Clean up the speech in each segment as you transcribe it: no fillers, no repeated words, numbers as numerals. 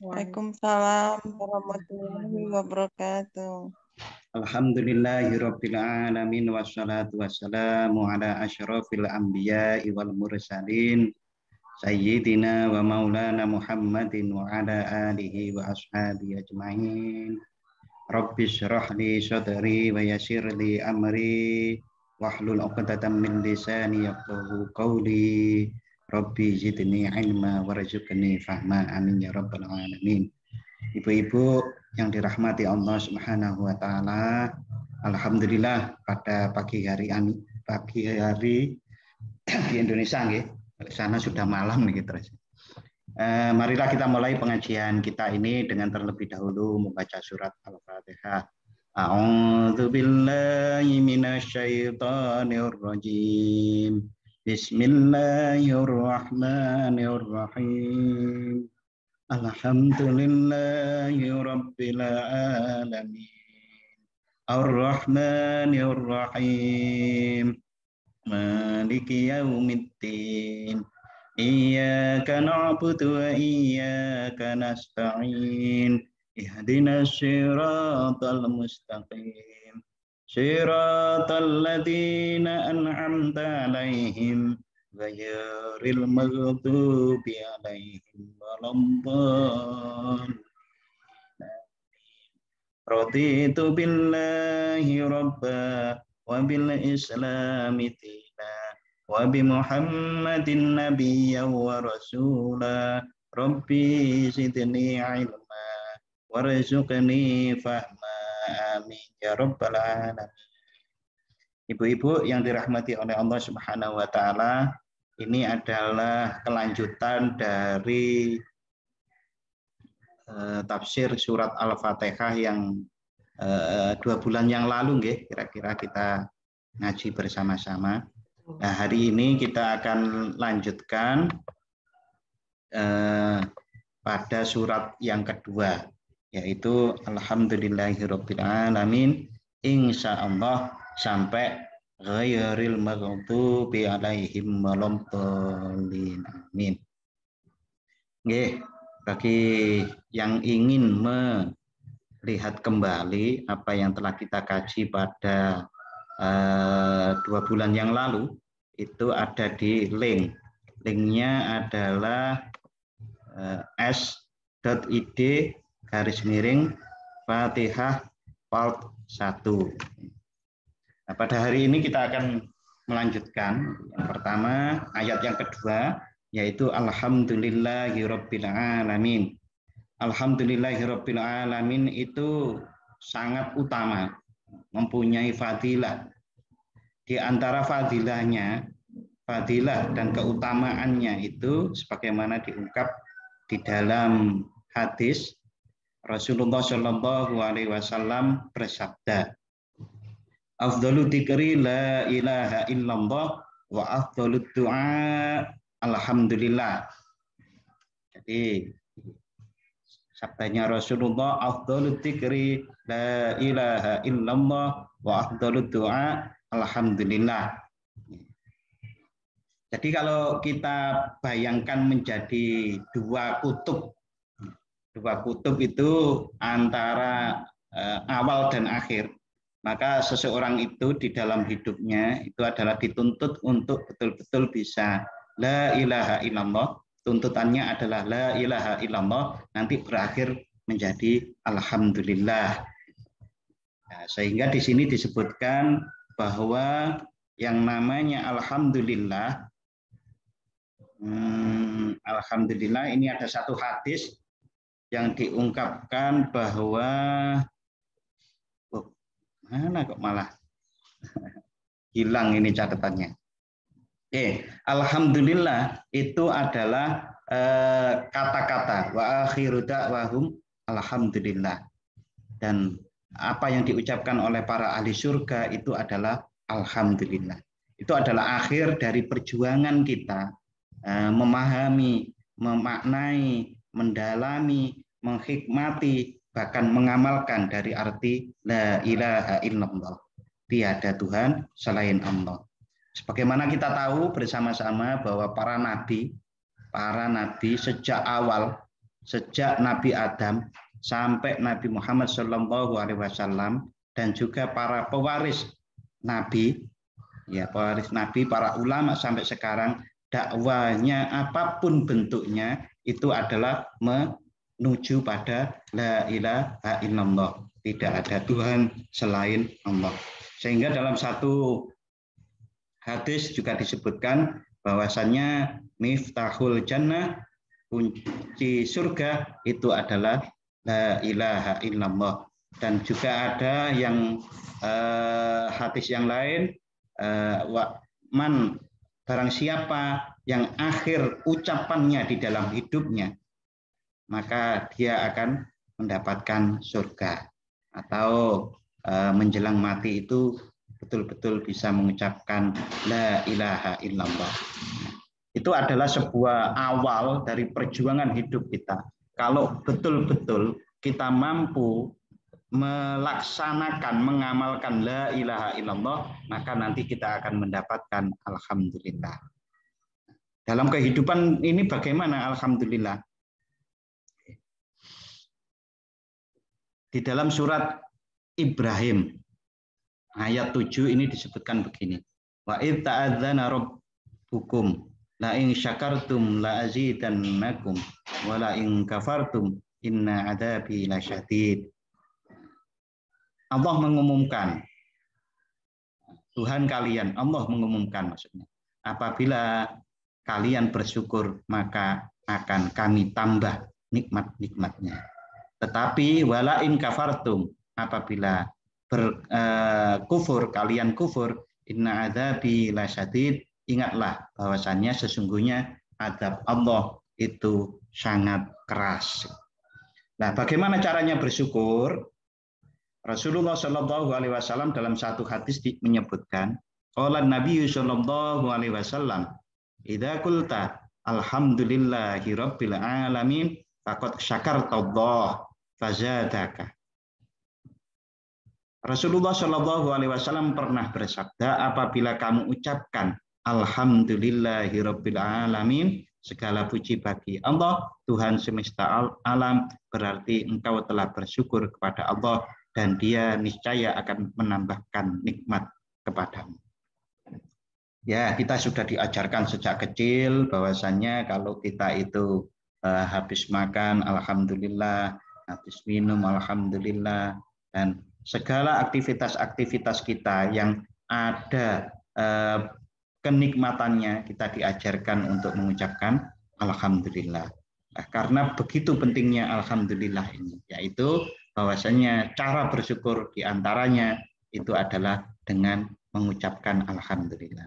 Waalaikumsalam warahmatullahi wabarakatuh. Alhamdulillahirabbil alamin wassalatu wassalamu ala asyrafil anbiya'i wal mursalin sayyidina wa maulana Muhammadin wa ala alihi wa ashabihi ajmain. Rabbi shrah li sadri wa yassir li amri wahlul 'uqdatam min lisani yafqahu qawli. Rabbi zidni ilma warzuqni fahma, amin ya rabbal alamin. Ibu-ibu yang dirahmati Allah Subhanahu wa taala, alhamdulillah pada pagi hari di Indonesia nggih, sana sudah malam nih terus. Marilah kita mulai pengajian kita ini dengan terlebih dahulu membaca surat Al-Fatihah. A'udzu billahi minasyaitonir rajim. Bismillahirrahmanirrahim. Alhamdulillahi rabbil alamin. Ar-Rahmanir Rahim. Maliki yaumiddin. Iyyaka na'budu wa iyyaka nasta'in. Ihdinas siratal mustaqim. Siratal ladzina an'amta 'alaihim ghairil maghdubi 'alaihim waladdallin. Raditu billahi rabba wa bil islami dina wa bi Muhammadin nabiyyan wa rasula. Rabbi zidni ilma warzuqni fahma, amin ya rabbal alamin. Ibu-ibu yang dirahmati oleh Allah Subhanahu wa taala, ini adalah kelanjutan dari tafsir surat Al-Fatihah yang 2 bulan yang lalu nggih, kira-kira kita ngaji bersama-sama. Nah, hari ini kita akan lanjutkan pada surat yang kedua, yaitu Alhamdulillahirabbil alamin, insyaallah sampai ghairil maghdubi 'alaihim waladdallin. Amin. Nggih, bagi yang ingin melihat kembali apa yang telah kita kaji pada 2 bulan yang lalu, itu ada di link. Linknya adalah s.id/Fatihah part 1. Nah, pada hari ini kita akan melanjutkan yang pertama, ayat yang kedua, yaitu Alhamdulillahirabbil alamin. Alhamdulillahirabbil alamin itu sangat utama, mempunyai fadilah. Di antara fadilah dan keutamaannya itu sebagaimana diungkap di dalam hadis, Rasulullah Shallallahu alaihi wasallam bersabda, afdalu dzikri la ilaha illallah wa afdalud du'a alhamdulillah. Jadi sabdanya Rasulullah, afdalud dzikri la ilaha illallah wa afdalud du'a alhamdulillah. Jadi kalau kita bayangkan menjadi dua kutub itu antara awal dan akhir, maka seseorang itu di dalam hidupnya itu adalah dituntut untuk betul-betul bisa la ilaha illallah. Tuntutannya adalah la ilaha illallah, nanti berakhir menjadi alhamdulillah. Nah, sehingga di sini disebutkan bahwa yang namanya alhamdulillah, alhamdulillah ini ada satu hadis yang diungkapkan bahwa mana kok malah hilang ini catatannya. Alhamdulillah itu adalah kata-kata wa akhiru da'wahum alhamdulillah, dan apa yang diucapkan oleh para ahli surga itu adalah alhamdulillah. Itu adalah akhir dari perjuangan kita memahami, memaknai, mendalami, menghikmati, bahkan mengamalkan dari arti la ilaha illallah, tiada Tuhan selain Allah. Sebagaimana kita tahu bersama-sama bahwa para nabi sejak awal sejak Nabi Adam sampai Nabi Muhammad SAW dan juga para pewaris Nabi, ya pewaris Nabi, para ulama sampai sekarang, dakwanya apapun bentuknya itu adalah menuju pada la ilaha illallah, tidak ada Tuhan selain Allah. Sehingga dalam satu hadis juga disebutkan bahwasannya miftahul jannah, kunci surga itu adalah la ilaha illallah. Dan juga ada yang hadis yang lain, man, barang siapa yang akhir ucapannya di dalam hidupnya, maka dia akan mendapatkan surga. Atau menjelang mati itu betul-betul bisa mengucapkan la ilaha illallah. Itu adalah sebuah awal dari perjuangan hidup kita. Kalau betul-betul kita mampu melaksanakan, mengamalkan la ilaha illallah, maka nanti kita akan mendapatkan alhamdulillah. Dalam kehidupan ini bagaimana alhamdulillah? Di dalam surat Ibrahim ayat 7 ini disebutkan begini. Wa id ta'adzana rabbukum la in syakartum la azidannakum wa la in kafartum inna adzabi lasyadid. Allah mengumumkan, Tuhan kalian, Allah mengumumkan maksudnya, apabila kalian bersyukur maka akan kami tambah nikmat-nikmatnya. Tetapi wala in kafartum, apabila kufur, kalian kufur, inna adzabi lasyadid, ingatlah bahwasannya sesungguhnya azab Allah itu sangat keras. Nah, bagaimana caranya bersyukur? Rasulullah Shallallahu Alaihi Wasallam dalam satu hadis menyebutkan, qala Nabi Shallallahu Alaihi Wasallam, idza qulta alhamdulillahi rabbil alamin faqad syakartallah fazadaka. Rasulullah Shallallahu Alaihi Wasallam pernah bersabda, apabila kamu ucapkan alhamdulillahi rabbil alamin, segala puji bagi Allah, Tuhan semesta alam, berarti engkau telah bersyukur kepada Allah dan Dia niscaya akan menambahkan nikmat kepadamu. Ya, kita sudah diajarkan sejak kecil bahwasannya kalau kita itu habis makan alhamdulillah, habis minum alhamdulillah, dan segala aktivitas-aktivitas kita yang ada kenikmatannya kita diajarkan untuk mengucapkan alhamdulillah. Nah, karena begitu pentingnya alhamdulillah ini, yaitu bahwasanya cara bersyukur diantaranya itu adalah dengan mengucapkan alhamdulillah.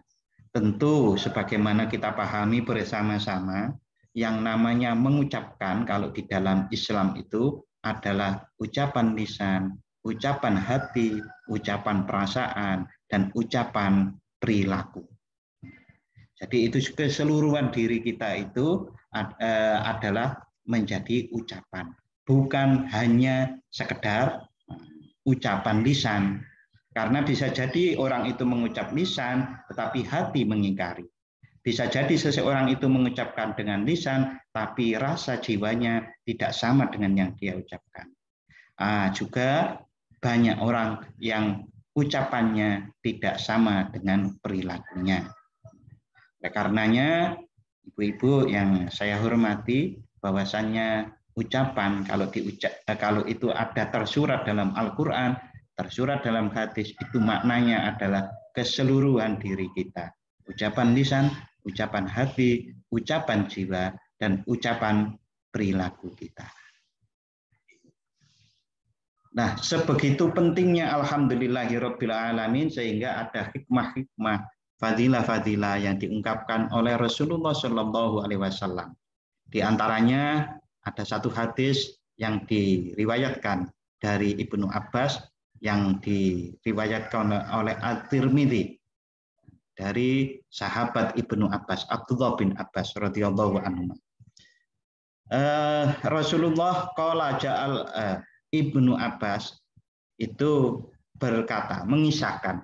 Tentu sebagaimana kita pahami bersama-sama, yang namanya mengucapkan kalau di dalam Islam itu adalah ucapan lisan, ucapan hati, ucapan perasaan, dan ucapan perilaku. Jadi itu keseluruhan diri kita itu adalah menjadi ucapan. Bukan hanya sekedar ucapan lisan. Karena bisa jadi orang itu mengucap lisan, tetapi hati mengingkari. Bisa jadi seseorang itu mengucapkan dengan lisan, tapi rasa jiwanya tidak sama dengan yang dia ucapkan. Juga banyak orang yang ucapannya tidak sama dengan perilakunya. Karenanya, ibu-ibu yang saya hormati, bahwasannya ucapan kalau itu ada tersurat dalam Al-Quran, tersurat dalam hadis, itu maknanya adalah keseluruhan diri kita. Ucapan lisan, ucapan hati, ucapan jiwa, dan ucapan perilaku kita. Nah, sebegitu pentingnya alhamdulillahirabbil alamin, sehingga ada hikmah-hikmah, fadilah-fadilah yang diungkapkan oleh Rasulullah Shallallahu Alaihi Wasallam. Di antaranya ada satu hadis yang diriwayatkan dari Ibnu Abbas, yang diriwayatkan oleh At-Tirmidzi dari sahabat Ibnu Abbas, Abdullah bin Abbas radhiyallahu anhu. Rasulullah qala ja'al Ibnu Abbas itu berkata, mengisahkan,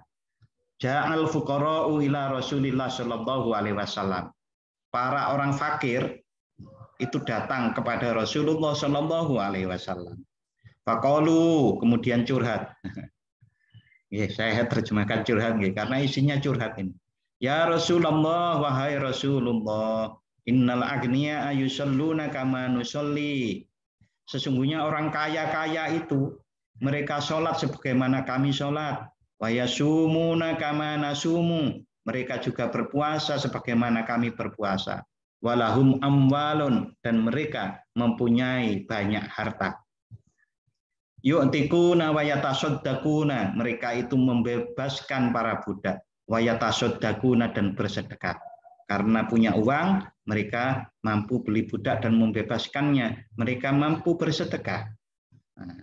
ja'al fuqara'u ila Rasulillah sallallahu alaihi wasallam. Para orang fakir itu datang kepada Rasulullah Shallallahu Alaihi Wasallam. Faqalu, kemudian curhat. Ya, saya terjemahkan curhat karena isinya curhat ini. Ya Rasulullah, wahai Rasulullah, innal agniya ayusalluna kama nusolli. Sesungguhnya orang kaya-kaya itu mereka sholat sebagaimana kami sholat. Wa yasumuna kama nasumu. Mereka juga berpuasa sebagaimana kami berpuasa. Walahum amwalun, dan mereka mempunyai banyak harta. Yu'tikuna wa yatasaddaquna, mereka itu membebaskan para budak, wa yatasaddaquna, dan bersedekah. Karena punya uang, mereka mampu beli budak dan membebaskannya, mereka mampu bersedekah. Nah,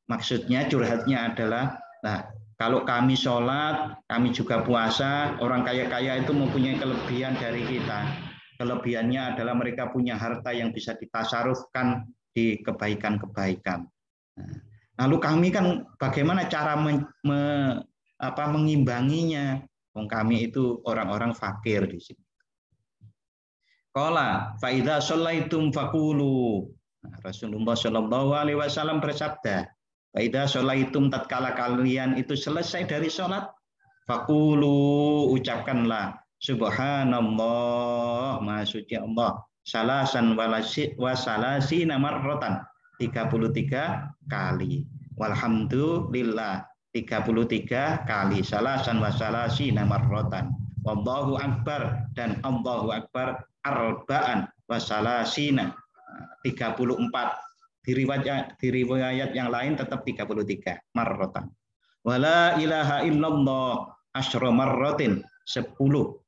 maksudnya curhatnya adalah, nah, kalau kami sholat, kami juga puasa, orang kaya-kaya itu mempunyai kelebihan dari kita. Kelebihannya adalah mereka punya harta yang bisa ditasarufkan di kebaikan-kebaikan. Lalu kami kan bagaimana cara mengimbanginya? Kami itu orang-orang fakir di sini. Qala fa idza shallaitum faqulu. Rasulullah Shallallahu Alaihi Wasallam bersabda, fa idza shallaitum, tatkala kalian itu selesai dari sholat, faqulu, ucapkanlah subhanallah, maha suci Allah, salasan wa salasina marratan, 33 kali. Walhamdulillah, 33 kali. Salasan wa salasina marratan. Wallahu akbar, dan Allahu akbar arba'an wa salasina, 34. Di riwayat yang lain tetap 33 marratan. Wala ilaha illallah asyra marratin, 10.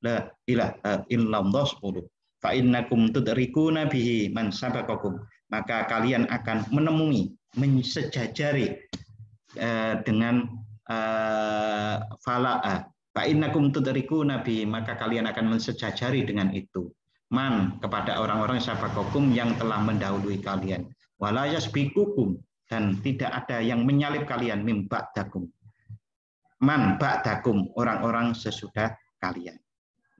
La ilaha illallah 10. Fa innakum tudrikuna bihi man sabaqakum, maka kalian akan menemui, mensejajari dengan fala'a. Fa innakum tudrikuna bihi, maka kalian akan mensejajari dengan itu. Man, kepada orang-orang sabaqakum yang telah mendahului kalian. Wala yasbiqukum, dan tidak ada yang menyalip kalian, mim ba'dakum. Man ba'dakum, orang-orang sesudah kalian.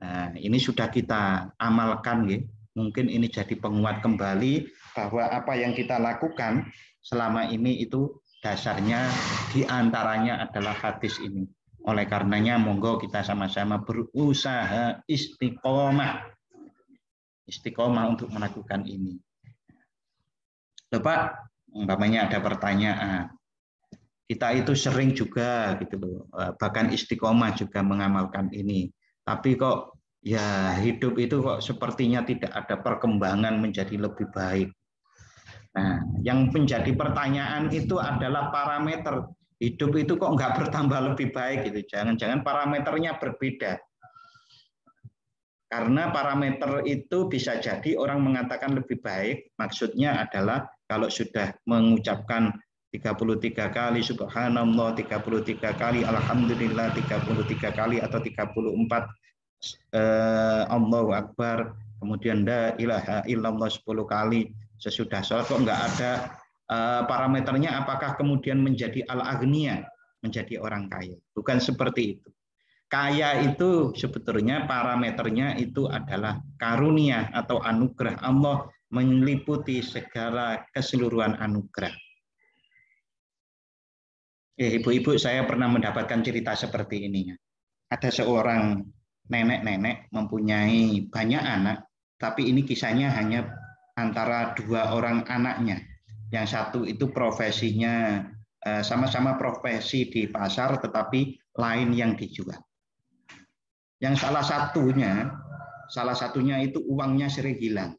Nah, ini sudah kita amalkan, ya. Mungkin ini jadi penguat kembali bahwa apa yang kita lakukan selama ini itu dasarnya diantaranya adalah hadis ini. Oleh karenanya monggo kita sama-sama berusaha istiqomah untuk melakukan ini. Bapak, umpamanya ada pertanyaan, kita itu sering juga gitu loh, bahkan istiqomah juga mengamalkan ini, tapi kok ya hidup itu kok sepertinya tidak ada perkembangan menjadi lebih baik. Nah, yang menjadi pertanyaan itu adalah parameter hidup itu kok nggak bertambah lebih baik gitu. Jangan-jangan parameternya berbeda. Karena parameter itu bisa jadi orang mengatakan lebih baik, maksudnya adalah kalau sudah mengucapkan 33 kali subhanallah, 33 kali alhamdulillah, 33 kali atau 34 Allahu akbar, kemudian la ilaha illallah 10 kali sesudah sholat, kok nggak ada parameternya apakah kemudian menjadi al-agniya, menjadi orang kaya. Bukan seperti itu. Kaya itu sebetulnya parameternya itu adalah karunia atau anugerah Allah, meliputi segala keseluruhan anugerah. Ibu-ibu, saya pernah mendapatkan cerita seperti ini. Ada seorang nenek-nenek mempunyai banyak anak, tapi ini kisahnya hanya antara 2 orang anaknya. Yang satu itu profesinya sama-sama profesi di pasar, tetapi lain yang dijual. Yang salah satunya itu uangnya sering hilang.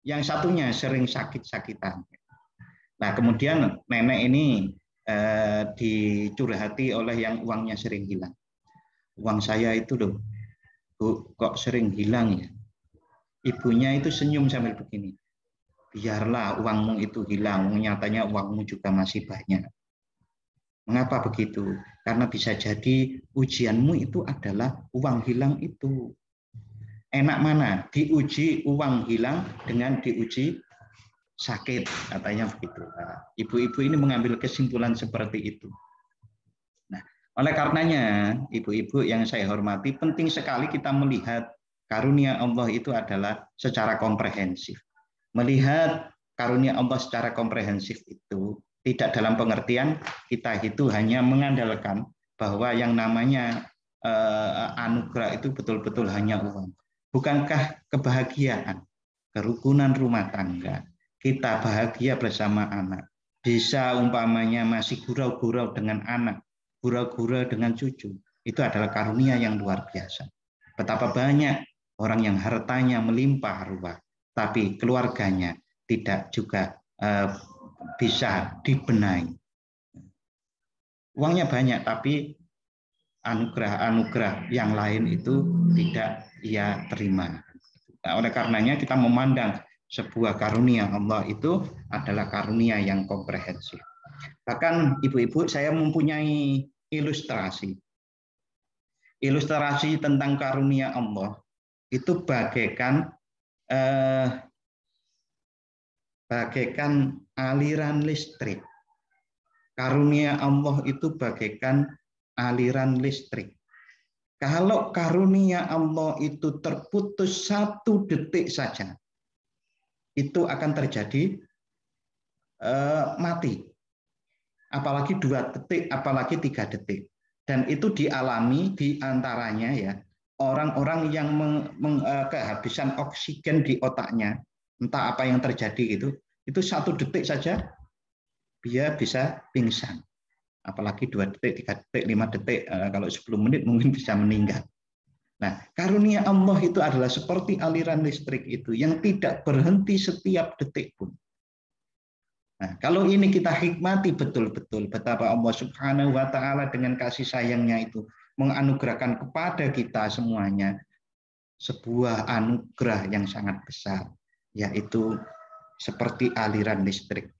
Yang satunya sering sakit-sakitan. Nah, kemudian nenek ini dicurhati oleh yang uangnya sering hilang. Uang saya itu loh, Bu, kok sering hilang ya? Ibunya itu senyum sambil begini. Biarlah uangmu itu hilang, nyatanya uangmu juga masih banyak. Mengapa begitu? Karena bisa jadi ujianmu itu adalah uang hilang itu. Enak mana? Diuji uang hilang dengan diuji sakit, katanya begitu. Nah, ibu-ibu ini mengambil kesimpulan seperti itu. Nah, oleh karenanya, ibu-ibu yang saya hormati, penting sekali kita melihat karunia Allah itu adalah secara komprehensif. Melihat karunia Allah secara komprehensif itu tidak dalam pengertian kita itu hanya mengandalkan bahwa yang namanya anugerah itu betul-betul hanya uang. Bukankah kebahagiaan, kerukunan rumah tangga, kita bahagia bersama anak, bisa umpamanya masih gurau-gurau dengan anak, gurau-gurau dengan cucu, itu adalah karunia yang luar biasa. Betapa banyak orang yang hartanya melimpah ruah, tapi keluarganya tidak juga bisa dibenahi. Uangnya banyak, tapi anugerah-anugerah yang lain itu tidak ia terima. Nah, oleh karenanya kita memandang sebuah karunia Allah itu adalah karunia yang komprehensif. Bahkan ibu-ibu, saya mempunyai ilustrasi. Ilustrasi tentang karunia Allah itu bagaikan aliran listrik. Karunia Allah itu bagaikan aliran listrik. Kalau karunia Allah itu terputus 1 detik saja, itu akan terjadi mati. Apalagi 2 detik, apalagi 3 detik. Dan itu dialami diantaranya ya orang-orang yang kehabisan oksigen di otaknya, entah apa yang terjadi itu 1 detik saja dia bisa pingsan. Apalagi 2 detik, 3 detik, 5 detik, kalau 10 menit mungkin bisa meninggal. Nah, karunia Allah itu adalah seperti aliran listrik itu yang tidak berhenti setiap detik pun. Nah, kalau ini kita hikmati betul-betul betapa Allah Subhanahu wa taala dengan kasih sayangnya itu menganugerahkan kepada kita semuanya sebuah anugerah yang sangat besar, yaitu seperti aliran listrik.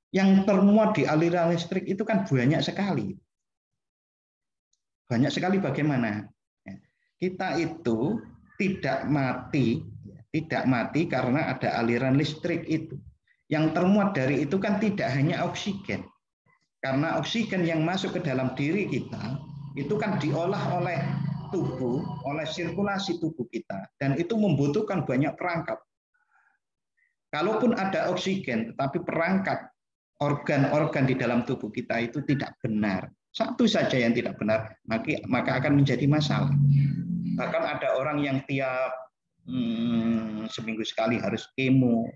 Yang termuat di aliran listrik itu kan banyak sekali. Banyak sekali bagaimana? Kita itu tidak mati karena ada aliran listrik itu. Yang termuat dari itu kan tidak hanya oksigen. Karena oksigen yang masuk ke dalam diri kita itu kan diolah oleh tubuh, oleh sirkulasi tubuh kita. Dan itu membutuhkan banyak perangkat. Kalaupun ada oksigen, tetapi perangkat organ-organ di dalam tubuh kita itu tidak benar. Satu saja yang tidak benar, maka akan menjadi masalah. Bahkan ada orang yang tiap seminggu sekali harus kemo,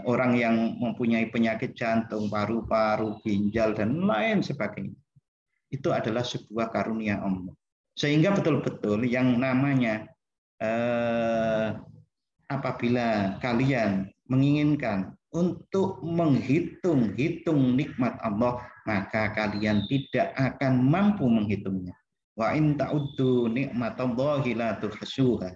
orang yang mempunyai penyakit jantung, paru-paru, ginjal, dan lain sebagainya. Itu adalah sebuah karunia Allah. Sehingga betul-betul yang namanya apabila kalian menginginkan untuk menghitung nikmat Allah, maka kalian tidak akan mampu menghitungnya. Wa in ta'uddu nikmatallahi la tuhsuha.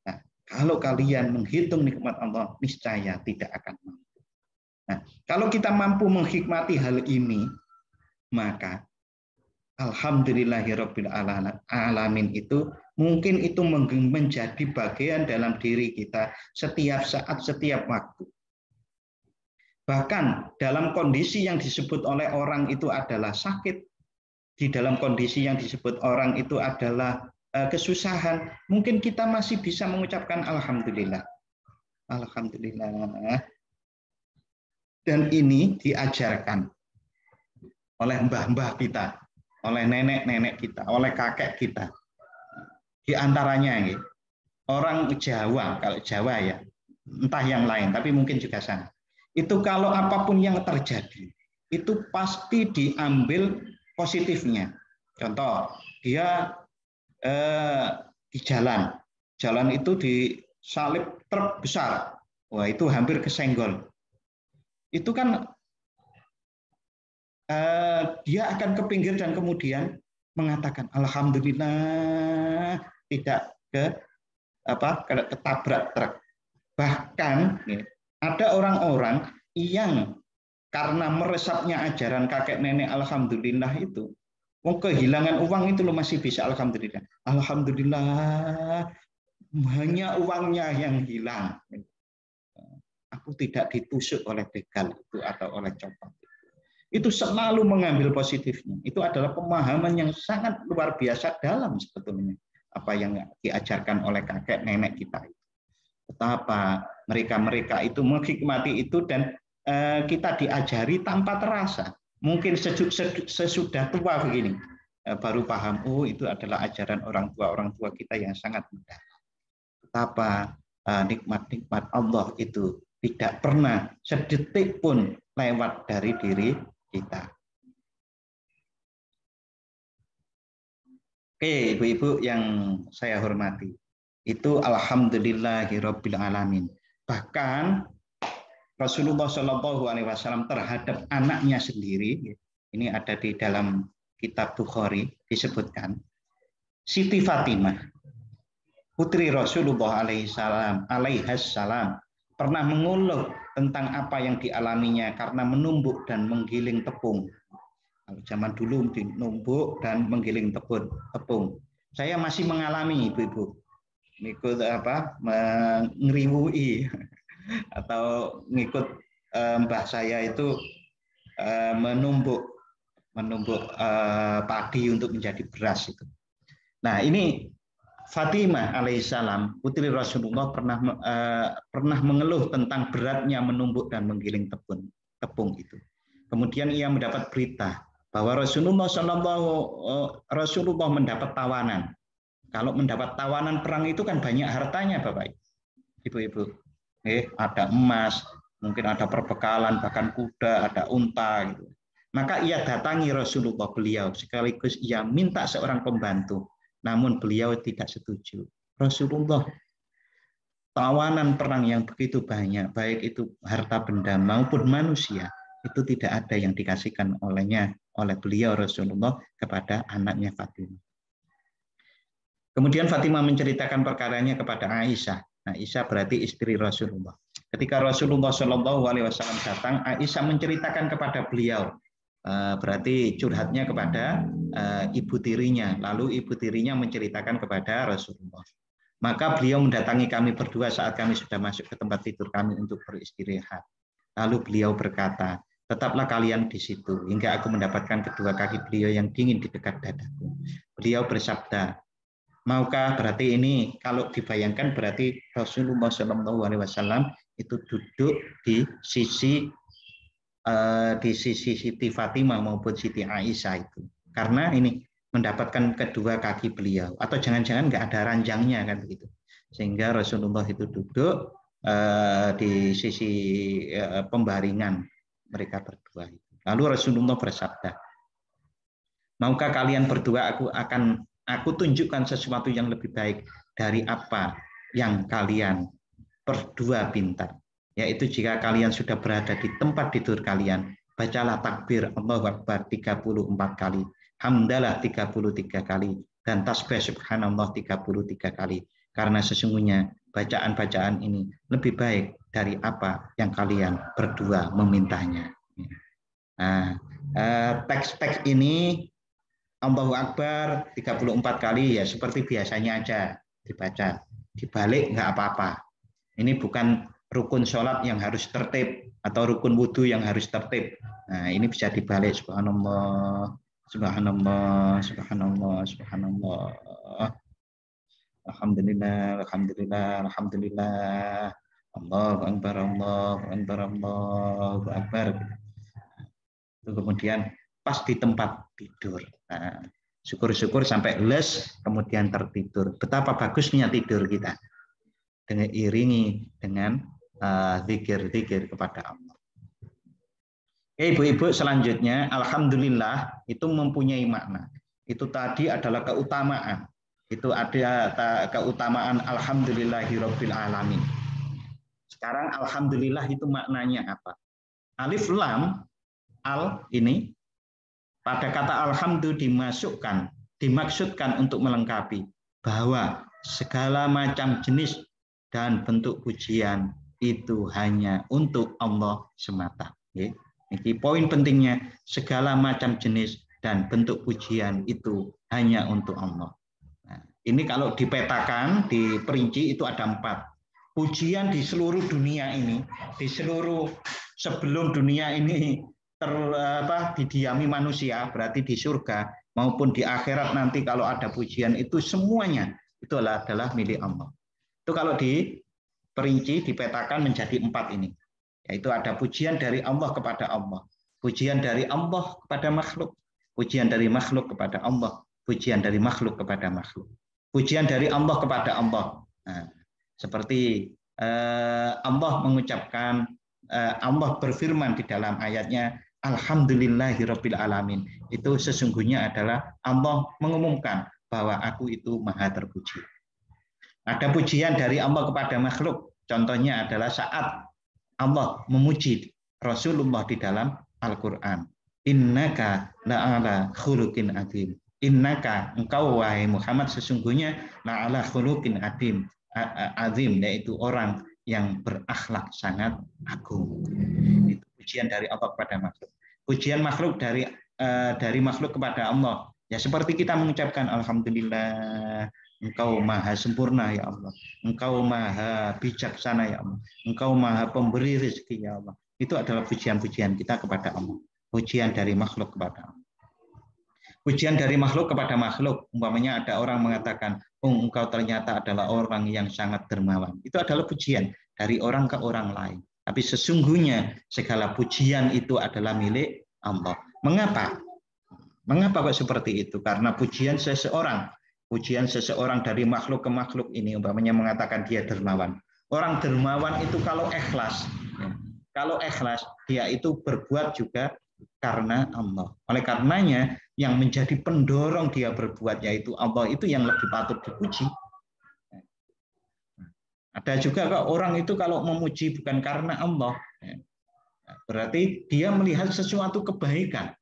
Nah, kalau kalian menghitung nikmat Allah, niscaya tidak akan mampu. Nah, kalau kita mampu menghikmati hal ini, maka alhamdulillahirabbil alamin itu mungkin itu menjadi bagian dalam diri kita setiap saat, setiap waktu. Bahkan dalam kondisi yang disebut oleh orang itu adalah sakit, di dalam kondisi yang disebut orang itu adalah kesusahan, mungkin kita masih bisa mengucapkan alhamdulillah. Alhamdulillah. Dan ini diajarkan oleh mbah-mbah kita, oleh nenek-nenek kita, oleh kakek kita. Di antaranya orang Jawa, kalau Jawa ya, entah yang lain, tapi mungkin juga sama. Itu kalau apapun yang terjadi, itu pasti diambil positifnya. Contoh, dia di jalan itu disalip truk besar, wah itu hampir kesenggol. Itu kan dia akan ke pinggir dan kemudian mengatakan alhamdulillah tidak ketabrak truk. Bahkan ada orang-orang yang karena meresapnya ajaran kakek nenek alhamdulillah itu, kehilangan uang itu lo masih bisa alhamdulillah. Alhamdulillah hanya uangnya yang hilang. Aku tidak ditusuk oleh begal itu atau oleh copet. itu selalu mengambil positifnya. Itu adalah pemahaman yang sangat luar biasa dalam sebetulnya apa yang diajarkan oleh kakek nenek kita. Betapa mereka itu menghikmati itu dan kita diajari tanpa terasa. Mungkin sesudah tua begini baru paham, oh itu adalah ajaran orang tua kita yang sangat mudah. Betapa nikmat-nikmat Allah itu tidak pernah sedetik pun lewat dari diri kita. Oke, ibu-ibu yang saya hormati, itu alhamdulillahirabbil alamin. Bahkan Rasulullah Shallallahu Alaihi Wasallam terhadap anaknya sendiri, ini ada di dalam kitab Bukhari disebutkan, Siti Fatimah, putri Rasulullah Alaihissalam, pernah mengeluh tentang apa yang dialaminya karena menumbuk dan menggiling tepung. Kalau zaman dulu menumbuk dan menggiling tepung. Saya masih mengalami ibu-ibu, ikut ngeriwui atau ngikut mbah saya itu menumbuk padi untuk menjadi beras itu. Nah ini Fatimah alaihissalam, putri Rasulullah pernah mengeluh tentang beratnya menumbuk dan menggiling tepung itu. Kemudian ia mendapat berita bahwa Rasulullah mendapat tawanan. Kalau mendapat tawanan perang itu kan banyak hartanya, Bapak Ibu. Ada emas, mungkin ada perbekalan, bahkan kuda, ada unta gitu. Maka ia datangi Rasulullah beliau sekaligus ia minta seorang pembantu. Namun beliau tidak setuju. Rasulullah, tawanan perang yang begitu banyak, baik itu harta benda maupun manusia, itu tidak ada yang dikasihkan oleh beliau Rasulullah kepada anaknya Fatimah. Kemudian Fatimah menceritakan perkaranya kepada Aisyah. Aisyah berarti istri Rasulullah. Ketika Rasulullah Shallallahu Alaihi Wasallam datang, Aisyah menceritakan kepada beliau. Berarti curhatnya kepada ibu tirinya, lalu ibu tirinya menceritakan kepada Rasulullah. Maka beliau mendatangi kami berdua saat kami sudah masuk ke tempat tidur kami untuk beristirahat. Lalu beliau berkata, tetaplah kalian di situ hingga aku mendapatkan kedua kaki beliau yang dingin di dekat dadaku. Beliau bersabda, maukah, berarti ini kalau dibayangkan berarti Rasulullah SAW itu duduk di sisi Siti Fatimah maupun Siti Aisyah itu, karena ini mendapatkan kedua kaki beliau, atau jangan-jangan nggak ada ranjangnya kan begitu, sehingga Rasulullah itu duduk di sisi pembaringan mereka berdua itu. Lalu Rasulullah bersabda, maukah kalian berdua aku tunjukkan sesuatu yang lebih baik dari apa yang kalian berdua pintar, yaitu jika kalian sudah berada di tempat tidur kalian, bacalah takbir Allahu Akbar 34 kali, hamdalah 33 kali, dan tasbih subhanallah 33 kali, karena sesungguhnya bacaan-bacaan ini lebih baik dari apa yang kalian berdua memintanya. Nah, teks-teks ini Allahu Akbar 34 kali ya seperti biasanya aja dibaca, dibalik nggak apa-apa. Ini bukan rukun sholat yang harus tertib atau rukun wudhu yang harus tertib. Nah, ini bisa dibalik, subhanallah, subhanallah, subhanallah, subhanallah, alhamdulillah, alhamdulillah, alhamdulillah, Allahu Akbar, Allahu Akbar, Allahu Akbar. Kemudian pas di tempat tidur. Nah, syukur-syukur sampai les, kemudian tertidur. Betapa bagusnya tidur kita. Dengan iringi dengan zikir-zikir kepada Allah. Ibu-ibu, selanjutnya, alhamdulillah itu mempunyai makna. Itu tadi adalah keutamaan. Itu ada keutamaan alhamdulillahirabbil alamin. Sekarang alhamdulillah itu maknanya apa? Alif lam al ini pada kata alhamdu dimaksudkan untuk melengkapi bahwa segala macam jenis dan bentuk pujian itu hanya untuk Allah semata. Ini poin pentingnya, segala macam jenis dan bentuk pujian itu hanya untuk Allah. Nah, ini kalau dipetakan, diperinci itu ada 4. Pujian di seluruh dunia ini, di seluruh sebelum dunia ini didiami manusia, berarti di surga maupun di akhirat nanti kalau ada pujian itu semuanya itu adalah milik Allah. Itu kalau diperinci, dipetakan menjadi 4 ini. Yaitu ada pujian dari Allah kepada Allah, pujian dari Allah kepada makhluk, pujian dari makhluk kepada Allah, pujian dari makhluk kepada makhluk, pujian dari Allah kepada Allah. Nah, seperti Allah mengucapkan, Allah berfirman di dalam ayatnya, Alhamdulillahirabbil alamin. Itu sesungguhnya adalah Allah mengumumkan bahwa aku itu maha terpuji. Ada pujian dari Allah kepada makhluk. Contohnya adalah saat Allah memuji Rasulullah di dalam Al-Quran. Innaka la'ala khuluqin adzim. Innaka, engkau wahai Muhammad sesungguhnya la'ala khuluqin adzim, yaitu orang yang berakhlak sangat agung. Itu pujian dari Allah kepada makhluk. Pujian makhluk dari makhluk kepada Allah. Ya seperti kita mengucapkan alhamdulillah, Engkau maha sempurna ya Allah. Engkau maha bijaksana ya Allah. Engkau maha pemberi rezeki ya Allah. Itu adalah pujian-pujian kita kepada Allah. Pujian dari makhluk kepada Allah. Pujian dari makhluk kepada makhluk. Umpamanya ada orang mengatakan, oh engkau ternyata adalah orang yang sangat dermawan. Itu adalah pujian dari orang ke orang lain. Tapi sesungguhnya segala pujian itu adalah milik Allah. Mengapa? Mengapa kok seperti itu? Karena pujian seseorang dari makhluk ke makhluk ini umpamanya mengatakan dia dermawan. Orang dermawan itu kalau ikhlas dia itu berbuat juga karena Allah. Oleh karenanya yang menjadi pendorong dia berbuat yaitu Allah itu yang lebih patut dipuji. Ada juga kok orang itu kalau memuji bukan karena Allah, berarti dia melihat sesuatu kebaikan.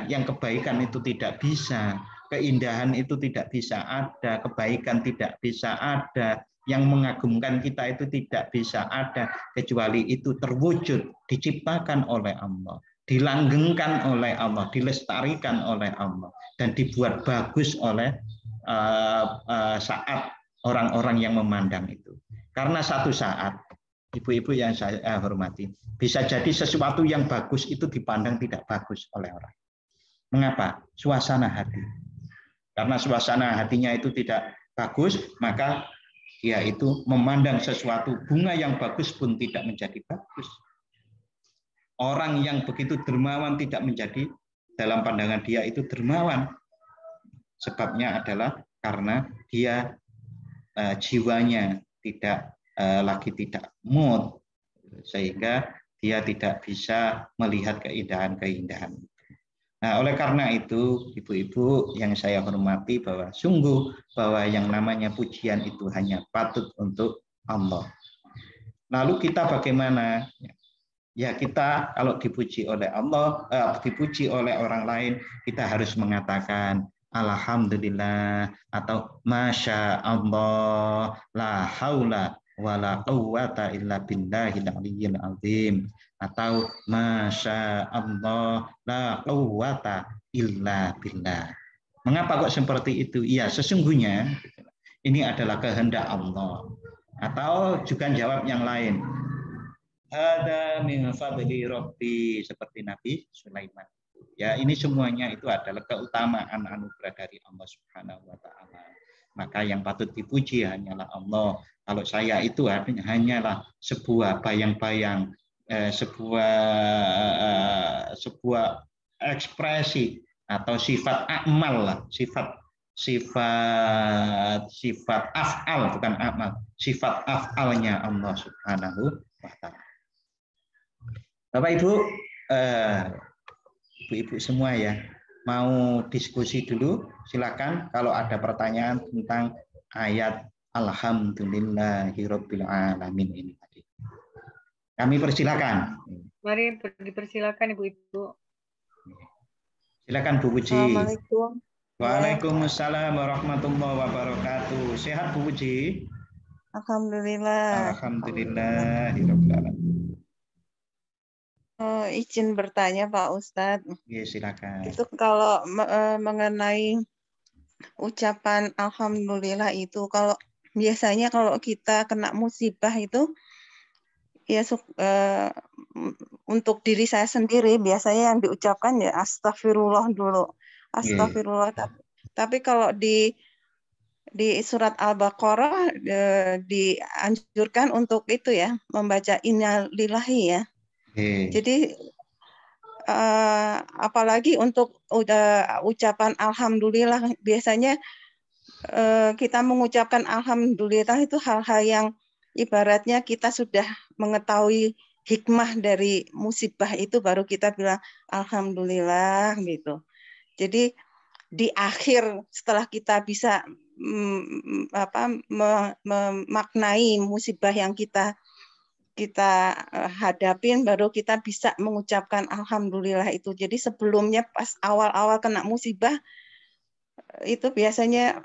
Yang kebaikan itu tidak bisa, keindahan itu tidak bisa ada, kebaikan tidak bisa ada, yang mengagumkan kita itu tidak bisa ada kecuali itu terwujud, diciptakan oleh Allah, dilanggengkan oleh Allah, dilestarikan oleh Allah, dan dibuat bagus oleh saat orang-orang yang memandang itu. Karena satu saat, ibu-ibu yang saya hormati, bisa jadi sesuatu yang bagus itu dipandang tidak bagus oleh orang. Mengapa? Suasana hati. Karena suasana hatinya itu tidak bagus, maka dia itu memandang sesuatu bunga yang bagus pun tidak menjadi bagus. Orang yang begitu dermawan tidak menjadi, dalam pandangan dia itu dermawan. Sebabnya adalah karena dia jiwanya lagi tidak mood, sehingga dia tidak bisa melihat keindahan-keindahan. Nah, oleh karena itu, ibu-ibu yang saya hormati, bahwa sungguh bahwa yang namanya pujian itu hanya patut untuk Allah. Lalu kita bagaimana? Ya kita kalau dipuji oleh Allah, dipuji oleh orang lain, kita harus mengatakan alhamdulillah atau masya Allah, la haula wala quwwata illa billahil aliyyil azim, atau masya Allah la quwwata illa billah. Mengapa kok seperti itu? Iya, sesungguhnya ini adalah kehendak Allah. Atau juga jawab yang lain. Ada min fadli rabbi, seperti Nabi Sulaiman. Ya, ini semuanya itu adalah keutamaan anugerah dari Allah Subhanahu wa taala. Maka yang patut dipuji hanyalah Allah. Kalau saya itu hanyalah sebuah bayang-bayang, sebuah ekspresi atau sifat amal lah, sifat af'al, bukan amal, sifat af'alnya Allah Subhanahu wa taala. Bapak Ibu, ibu-ibu semua ya, mau diskusi dulu, silakan kalau ada pertanyaan tentang ayat Alhamdulillahirabbil alamin ini tadi. Kami persilakan. Mari dipersilakan Ibu-ibu. Silakan Bu Puji. Assalamualaikum. Waalaikumsalam warahmatullahi wabarakatuh. Sehat Bu Puji? Alhamdulillah. Alhamdulillahirabbil alamin. Izin bertanya Pak Ustadz. Ya, silakan. Itu kalau mengenai ucapan alhamdulillah itu, kalau biasanya kalau kita kena musibah itu ya untuk diri saya sendiri biasanya yang diucapkan ya astagfirullah dulu. Astagfirullah. Tapi kalau di surat Al-Baqarah dianjurkan untuk itu ya, membaca innalillahi ya. Jadi apalagi untuk ucapan alhamdulillah, biasanya kita mengucapkan alhamdulillah itu hal-hal yang ibaratnya kita sudah mengetahui hikmah dari musibah itu, baru kita bilang alhamdulillah gitu. Jadi di akhir setelah kita bisa memaknai musibah yang kita hadapin, baru kita bisa mengucapkan alhamdulillah itu. Jadi sebelumnya pas awal-awal kena musibah itu biasanya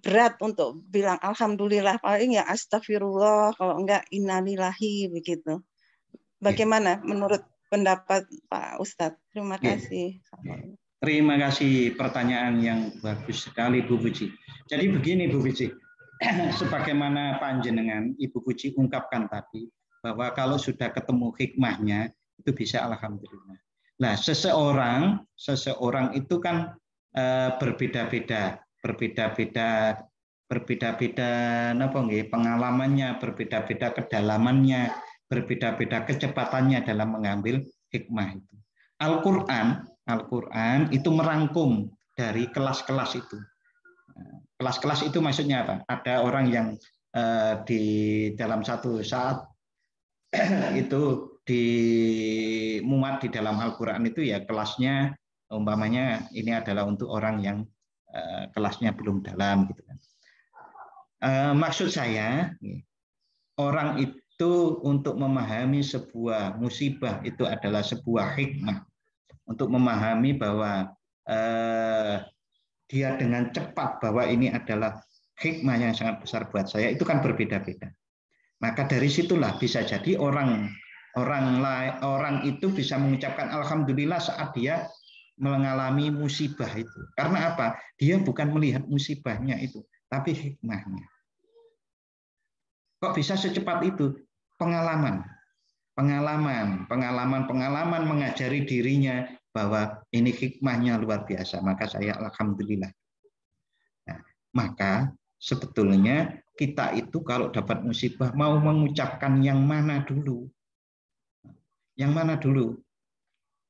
berat untuk bilang alhamdulillah, paling ya astagfirullah, kalau enggak innalillahi begitu. Bagaimana menurut pendapat Pak Ustadz? Terima kasih. Terima kasih, pertanyaan yang bagus sekali Bu Puji. Jadi begini Bu Puji, sebagaimana panjenengan Ibu Puji ungkapkan tadi, bahwa kalau sudah ketemu hikmahnya itu bisa alhamdulillah. Nah, seseorang itu kan berbeda-beda apa nggih, pengalamannya, berbeda-beda kedalamannya, berbeda-beda kecepatannya dalam mengambil hikmah itu. Al-Quran itu merangkum dari kelas-kelas itu. Kelas-kelas itu maksudnya apa? Ada orang yang di dalam satu saat itu dimuat di dalam Al-Quran itu ya kelasnya, umpamanya ini adalah untuk orang yang kelasnya belum dalam gitu kan. Maksud saya, orang itu untuk memahami sebuah musibah itu adalah sebuah hikmah, untuk memahami bahwa dia dengan cepat bahwa ini adalah hikmah yang sangat besar buat saya, itu kan berbeda-beda. Maka dari situlah bisa jadi orang itu bisa mengucapkan alhamdulillah saat dia mengalami musibah itu. Karena apa? Dia bukan melihat musibahnya itu, tapi hikmahnya. Kok bisa secepat itu? Pengalaman mengajari dirinya bahwa ini hikmahnya luar biasa, maka saya alhamdulillah. Nah, maka sebetulnya kita itu kalau dapat musibah mau mengucapkan yang mana dulu? Yang mana dulu?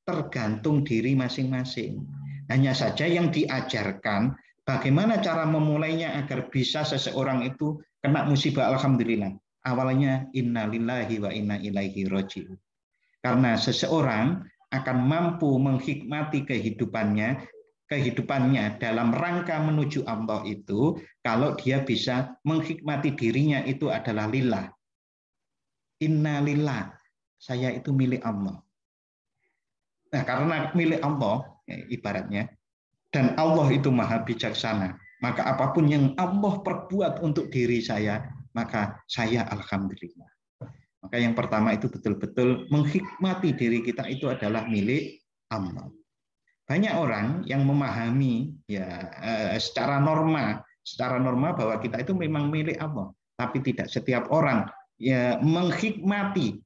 Tergantung diri masing-masing. Hanya saja yang diajarkan bagaimana cara memulainya agar bisa seseorang itu kena musibah alhamdulillah. Awalnya innalillahi wa inna ilaihi raji'un. Karena seseorang akan mampu menghikmati kehidupannya dalam rangka menuju Allah itu kalau dia bisa menghikmati dirinya itu adalah lillah. Innalillah, saya itu milik Allah. Nah, karena milik Allah ibaratnya, dan Allah itu maha bijaksana, maka apapun yang Allah perbuat untuk diri saya, maka saya alhamdulillah. Maka yang pertama itu betul-betul menghikmati diri kita itu adalah milik Allah. Banyak orang yang memahami ya secara norma bahwa kita itu memang milik Allah, tapi tidak setiap orang ya menghikmati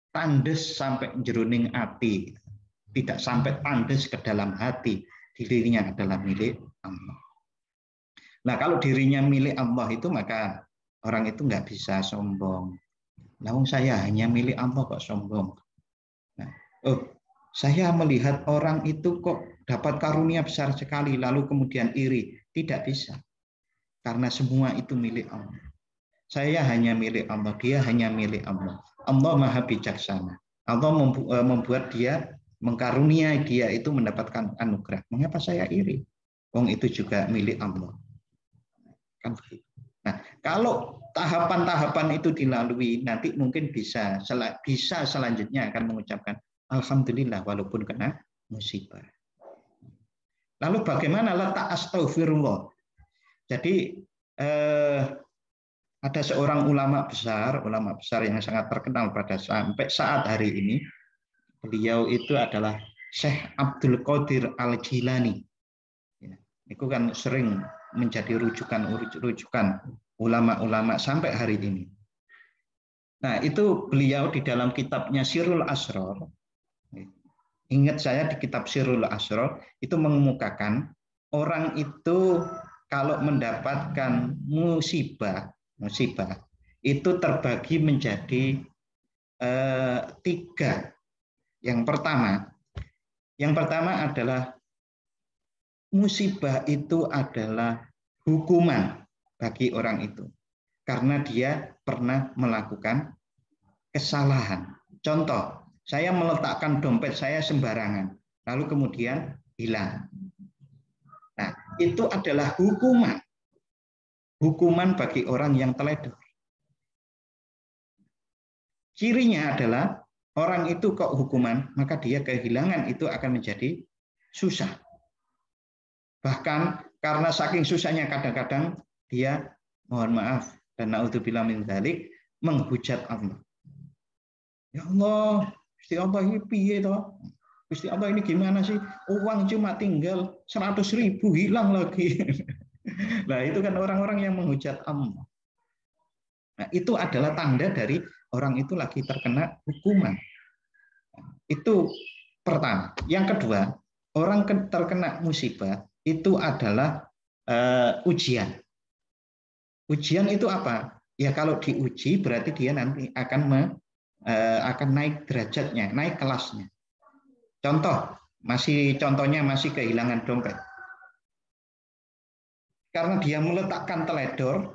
tandes sampai jeruning hati, tidak sampai tandes ke dalam hati dirinya adalah milik Allah. Nah, kalau dirinya milik Allah itu maka orang itu nggak bisa sombong. Namun saya hanya milik Allah kok sombong. Nah, saya melihat orang itu kok dapat karunia besar sekali lalu kemudian iri. Tidak bisa. Karena semua itu milik Allah. Saya hanya milik Allah, dia hanya milik Allah. Allah maha bijaksana. Allah membuat dia, mengkaruniai dia itu mendapatkan anugerah. Mengapa saya iri? Wong itu juga milik Allah. Kan begitu. Nah, kalau tahapan-tahapan itu dilalui, nanti mungkin bisa selanjutnya akan mengucapkan alhamdulillah walaupun kena musibah. Lalu bagaimana letak astagfirullah? Jadi ada seorang ulama besar yang sangat terkenal pada sampai saat hari ini. Beliau itu adalah Syekh Abdul Qadir Al-Jilani. Itu kan sering menjadi rujukan ulama-ulama sampai hari ini. Nah, itu beliau di dalam kitabnya Sirrul Asrar. Ingat saya di kitab Sirrul Asrar itu mengemukakan orang itu kalau mendapatkan musibah itu terbagi menjadi 3. Yang pertama adalah musibah itu adalah hukuman bagi orang itu karena dia pernah melakukan kesalahan. Contoh, saya meletakkan dompet saya sembarangan, lalu kemudian hilang. Nah, itu adalah hukuman bagi orang yang teledor. Cirinya adalah orang itu kok hukuman, maka dia kehilangan itu akan menjadi susah. Bahkan karena saking susahnya kadang-kadang dia mohon maaf dan naudzubillah min dzalik menghujat Allah. Ya Allah, Gusti Allah ini piye toh? Gusti Allah ini gimana sih? Uang cuma tinggal 100.000 hilang lagi. Nah, itu kan orang-orang yang menghujat Allah. Nah, itu adalah tanda dari orang itu lagi terkena hukuman. Itu pertama. Yang kedua, orang terkena musibah itu adalah ujian. Ujian itu apa? Ya kalau diuji berarti dia nanti akan naik derajatnya, naik kelasnya. Contohnya masih kehilangan dompet. Karena dia meletakkan teledor,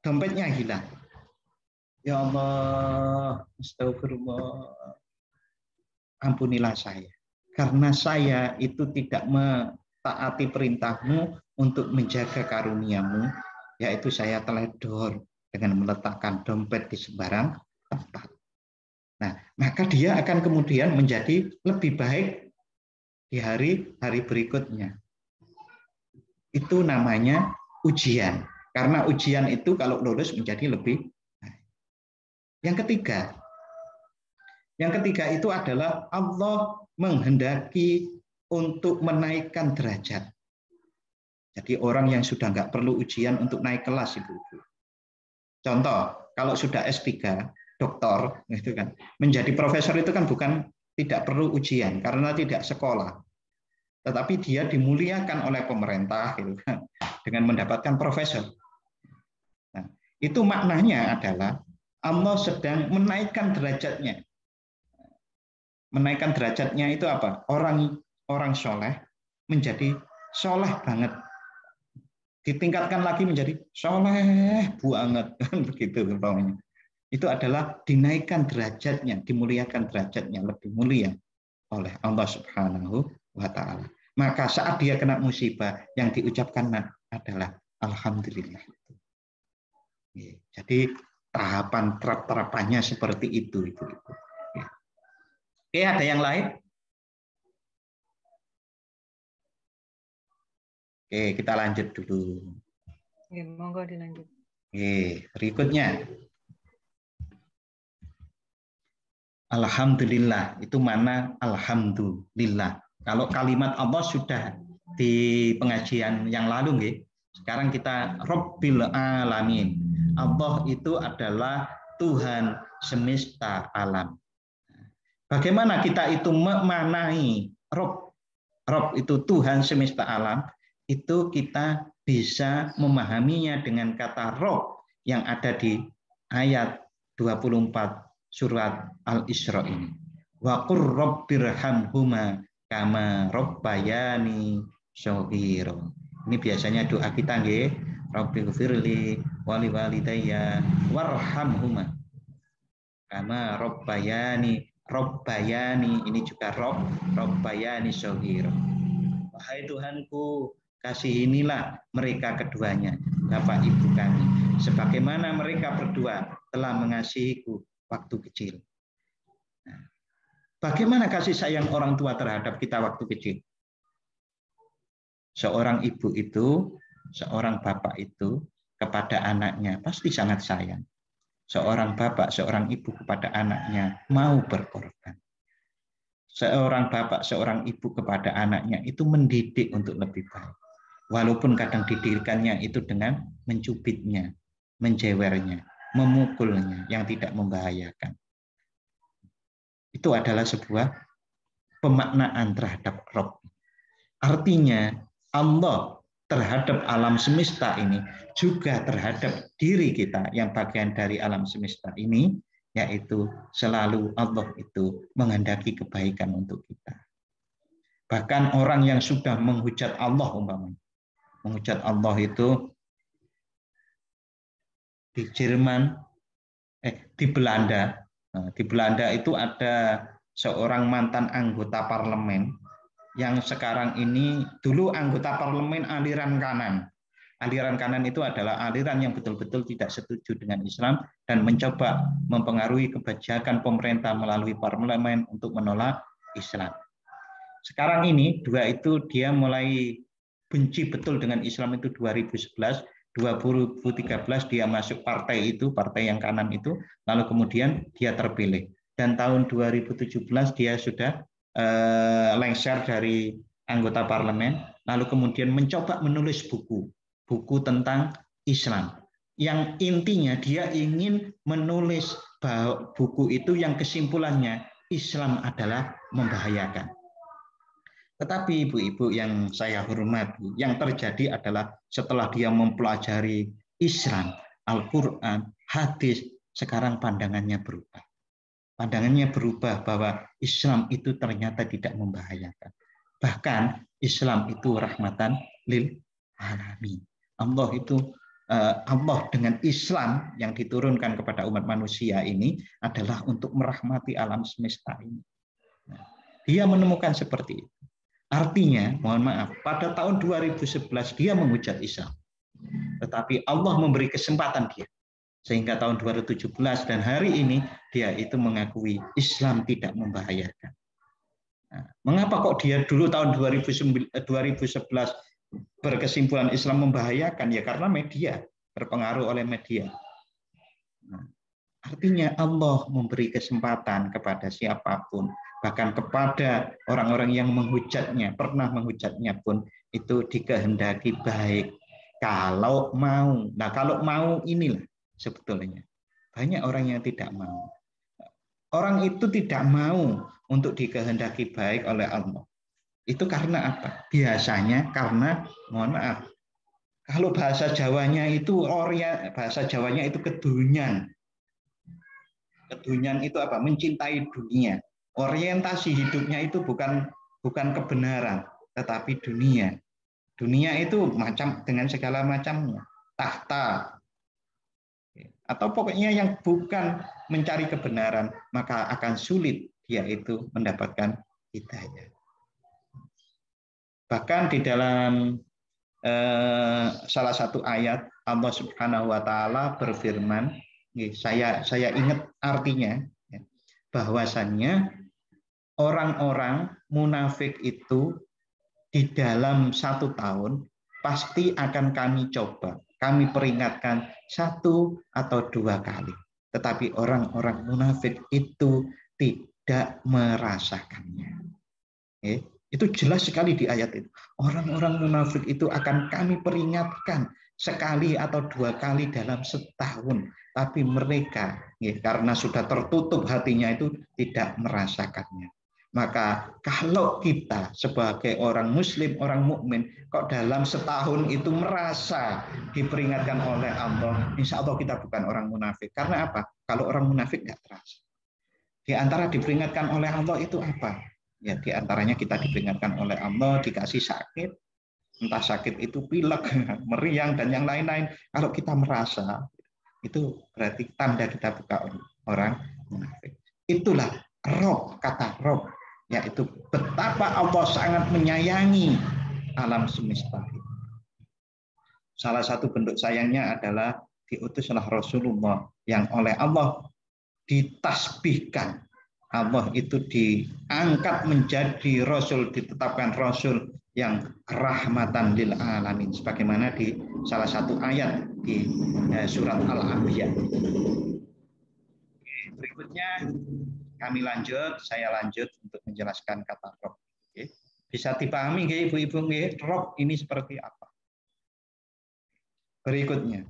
dompetnya hilang. Ya Allah, astagfirullah. Ampunilah saya. Karena saya itu tidak mentaati perintahmu untuk menjaga karuniamu, yaitu saya teledor dengan meletakkan dompet di sembarang tempat. Nah, maka dia akan kemudian menjadi lebih baik di hari-hari berikutnya. Itu namanya ujian. Karena ujian itu kalau lulus menjadi lebih baik. Yang ketiga itu adalah Allah menghendaki untuk menaikkan derajat. Jadi orang yang sudah nggak perlu ujian untuk naik kelas, Ibu-ibu. Contoh, kalau sudah S3, doktor, itu kan menjadi profesor itu kan bukan tidak perlu ujian karena tidak sekolah, tetapi dia dimuliakan oleh pemerintah gitu kan, dengan mendapatkan profesor. Nah, itu maknanya adalah Allah sedang menaikkan derajatnya. Menaikkan derajatnya itu apa? Orang soleh menjadi soleh banget. Ditingkatkan lagi menjadi soleh banget, begitu umpamanya. Itu adalah dinaikkan derajatnya, dimuliakan derajatnya, lebih mulia oleh Allah Subhanahu wa Ta'ala. Maka saat dia kena musibah, yang diucapkan adalah alhamdulillah. Jadi tahapan terapannya seperti itu. Oke, ada yang lain? Oke, kita lanjut dulu. Ya, monggo dilanjut. Oke, berikutnya. Alhamdulillah, itu mana alhamdulillah. Kalau kalimat Allah sudah di pengajian yang lalu, nggih. Sekarang kita Rabbil Alamin. Allah itu adalah Tuhan semesta alam. Bagaimana kita itu memaknai Rob itu Tuhan semesta alam, itu kita bisa memahaminya dengan kata Rob yang ada di ayat 24 surat Al-Isra ini. Wa qur rabbirhamhuma kama rabbayani shaghira. Ini biasanya doa kita nggih. Rabbighfirli wa liwalidayya warhamhuma kama rabbayani ini juga rabbayani shaghira. Wahai Tuhanku, kasihinilah mereka keduanya, bapak ibu kami, sebagaimana mereka berdua telah mengasihiku waktu kecil. Nah, bagaimana kasih sayang orang tua terhadap kita waktu kecil? Seorang ibu itu, seorang bapak itu kepada anaknya pasti sangat sayang. Seorang bapak, seorang ibu kepada anaknya mau berkorban. Seorang bapak, seorang ibu kepada anaknya itu mendidik untuk lebih baik. Walaupun kadang didikannya itu dengan mencubitnya, menjewernya. memukulnya yang tidak membahayakan. Itu adalah sebuah pemaknaan terhadap Rabb. Artinya Allah terhadap alam semesta ini juga terhadap diri kita yang bagian dari alam semesta ini, yaitu selalu Allah itu menghendaki kebaikan untuk kita. Bahkan orang yang sudah menghujat Allah umpamanya, menghujat Allah itu di Jerman, di Belanda. Nah, di Belanda itu ada seorang mantan anggota parlemen yang sekarang ini dulu anggota parlemen aliran kanan. Aliran kanan itu adalah aliran yang betul-betul tidak setuju dengan Islam dan mencoba mempengaruhi kebijakan pemerintah melalui parlemen untuk menolak Islam. Sekarang ini dua itu dia mulai benci betul dengan Islam itu 2011. 2013 dia masuk partai itu, partai yang kanan itu, lalu kemudian dia terpilih. Dan tahun 2017 dia sudah lengser dari anggota parlemen, lalu kemudian mencoba menulis buku tentang Islam. Yang intinya dia ingin menulis buku itu yang kesimpulannya Islam adalah membahayakan. Tetapi ibu-ibu yang saya hormati, yang terjadi adalah setelah dia mempelajari Islam, Al-Quran, hadis, sekarang pandangannya berubah. Pandangannya berubah bahwa Islam itu ternyata tidak membahayakan. Bahkan Islam itu rahmatan lil alamin. Allah dengan Islam yang diturunkan kepada umat manusia ini adalah untuk merahmati alam semesta ini. Nah, dia menemukan seperti itu. Artinya, mohon maaf, pada tahun 2011 dia menghujat Islam. Tetapi Allah memberi kesempatan dia. Sehingga tahun 2017 dan hari ini dia itu mengakui Islam tidak membahayakan. Nah, mengapa kok dia dulu tahun 2011 berkesimpulan Islam membahayakan? Ya karena media, berpengaruh oleh media. Nah, artinya Allah memberi kesempatan kepada siapapun, bahkan kepada orang-orang yang menghujatnya, pernah menghujatnya pun itu dikehendaki baik kalau mau. Nah, kalau mau inilah sebetulnya banyak orang yang tidak mau. Orang itu tidak mau untuk dikehendaki baik oleh Allah. Itu karena apa? Biasanya karena, mohon maaf, kalau bahasa Jawanya itu bahasa Jawanya itu kedunyan. Kedunyan itu apa? Mencintai dunia. Orientasi hidupnya itu bukan kebenaran, tetapi dunia. Dunia itu macam dengan segala macamnya, tahta, atau pokoknya yang bukan mencari kebenaran, maka akan sulit dia itu mendapatkan hidayah. Bahkan di dalam salah satu ayat Allah Subhanahu wa taala berfirman, saya ingat artinya, bahwasannya orang-orang munafik itu di dalam 1 tahun pasti akan kami coba, kami peringatkan 1 atau 2 kali. Tetapi orang-orang munafik itu tidak merasakannya. Itu jelas sekali di ayat itu. Orang-orang munafik itu akan kami peringatkan 1 atau 2 kali dalam setahun. Tapi mereka karena sudah tertutup hatinya itu tidak merasakannya. Maka kalau kita sebagai orang muslim, orang mukmin, kok dalam setahun itu merasa diperingatkan oleh Allah, insya Allah kita bukan orang munafik. Karena apa? Kalau orang munafik nggak terasa. Di antara diperingatkan oleh Allah itu apa? Ya, di antaranya kita diperingatkan oleh Allah, dikasih sakit, entah sakit itu pilek, meriang, dan yang lain-lain. Kalau kita merasa, itu berarti tanda kita bukan orang munafik. Itulah Rob, kata Rob, yaitu betapa Allah sangat menyayangi alam semesta. Salah satu bentuk sayangnya adalah diutuslah Rasulullah yang oleh Allah ditasbihkan. Allah itu diangkat menjadi Rasul, ditetapkan Rasul yang rahmatan lil alamin. Sebagaimana di salah satu ayat di surat Al-Anbiya. Berikutnya kami lanjut, saya lanjut untuk menjelaskan kata Rob. Bisa dipahami ibu-ibu, Rob ini seperti apa? Berikutnya.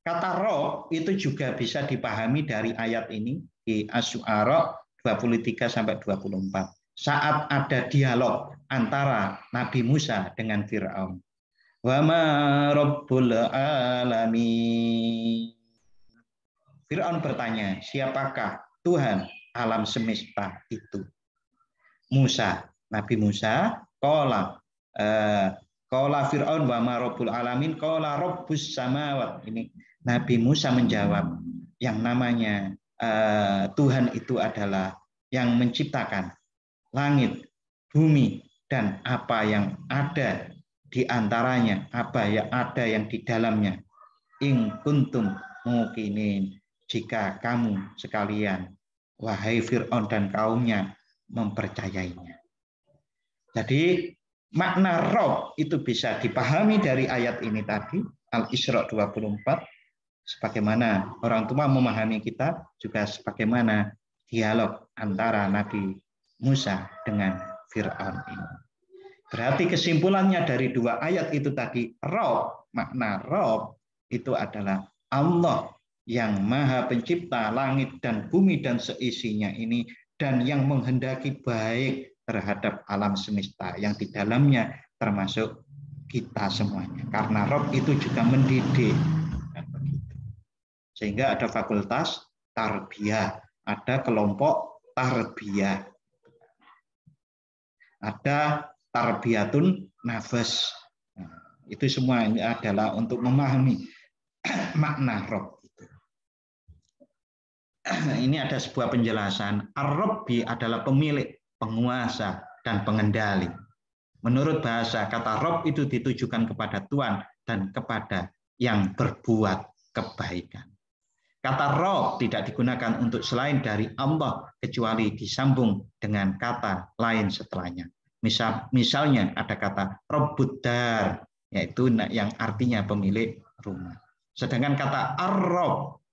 Kata Rob itu juga bisa dipahami dari ayat ini di Asy-Syu'ara 23-24. Saat ada dialog antara Nabi Musa dengan Fir'aun. Wa ma rabbul alamin. Fir'aun bertanya, siapakah Tuhan alam semesta itu? Musa, Nabi Musa, qala Fir'aun wa ma rabbul alamin, qala rabbus samawat. Ini Nabi Musa menjawab, yang namanya Tuhan itu adalah yang menciptakan langit, bumi, dan apa yang ada di antaranya, apa yang ada yang di dalamnya. In kuntum muqinin, jika kamu sekalian, wahai Fir'aun dan kaumnya, mempercayainya. Jadi makna Rob itu bisa dipahami dari ayat ini tadi, Al-Isra 24, sebagaimana orang tua memahami kitab, juga sebagaimana dialog antara Nabi Musa dengan Fir'aun ini. Berarti kesimpulannya dari dua ayat itu tadi, Rob, makna Rob itu adalah Allah yang maha pencipta langit dan bumi dan seisinya ini, dan yang menghendaki baik terhadap alam semesta yang di dalamnya termasuk kita semuanya. Karena Rob itu juga mendidik. Sehingga ada fakultas tarbiyah, ada kelompok tarbiyah. Ada tarbiyatun nafas. Itu semua ini adalah untuk memahami makna Rob itu. Ini ada sebuah penjelasan. Ar-Rabbi adalah pemilik, penguasa, dan pengendali. Menurut bahasa, kata Rob itu ditujukan kepada Tuhan dan kepada yang berbuat kebaikan. Kata Rob tidak digunakan untuk selain dari Allah kecuali disambung dengan kata lain setelahnya. Misalnya ada kata Robuddar, yaitu yang artinya pemilik rumah. Sedangkan kata Ar-Rob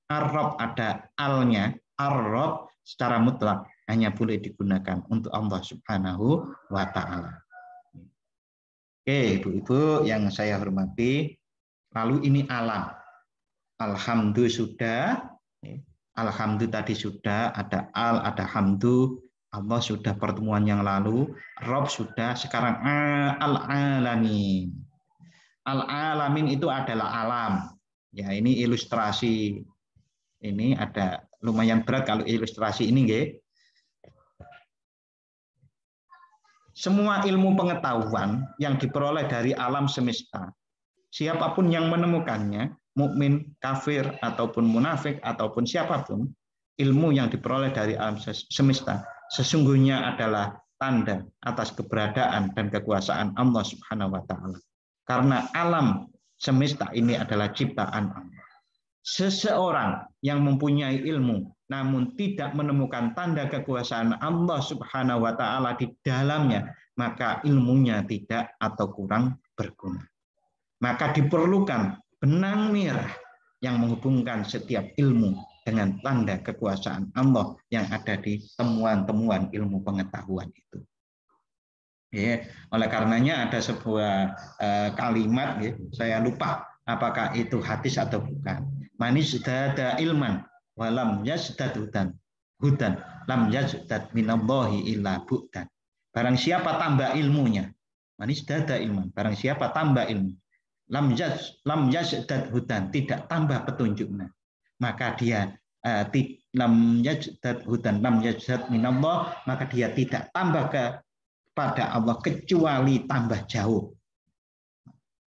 ada alnya, Ar-Rob secara mutlak hanya boleh digunakan untuk Allah Subhanahu wa Ta'ala. Oke, Ibu-ibu yang saya hormati, lalu ini alam. Alhamdulillah sudah, alhamdulillah tadi sudah, ada al, ada hamdu, Allah sudah pertemuan yang lalu, Rob sudah, sekarang al-alamin. Al-alamin itu adalah alam. Ya, ini ilustrasi. Ini ada lumayan berat kalau ilustrasi ini, nggih. Semua ilmu pengetahuan yang diperoleh dari alam semesta, siapapun yang menemukannya, mukmin, kafir, ataupun munafik, ataupun siapapun, ilmu yang diperoleh dari alam semesta sesungguhnya adalah tanda atas keberadaan dan kekuasaan Allah Subhanahu wa Ta'ala. Karena alam semesta ini adalah ciptaan Allah. Seseorang yang mempunyai ilmu namun tidak menemukan tanda kekuasaan Allah Subhanahu wa Ta'ala di dalamnya, maka ilmunya tidak atau kurang berguna. Maka diperlukan benang merah yang menghubungkan setiap ilmu dengan tanda kekuasaan Allah yang ada di temuan-temuan ilmu pengetahuan itu. Ya, oleh karenanya ada sebuah kalimat, ya, saya lupa apakah itu hadis atau bukan. Manis dada ilman walam yazdad hudan lam yazdad minallahi illa bu'dan. Barang siapa tambah ilmunya, manis dada ilman, barang siapa tambah ilmu, lam yazdad hudan, tidak tambah petunjuknya, maka dia lam yazdad hudan lam yazdad minallah, maka dia tidak tambah kepada Allah kecuali tambah jauh.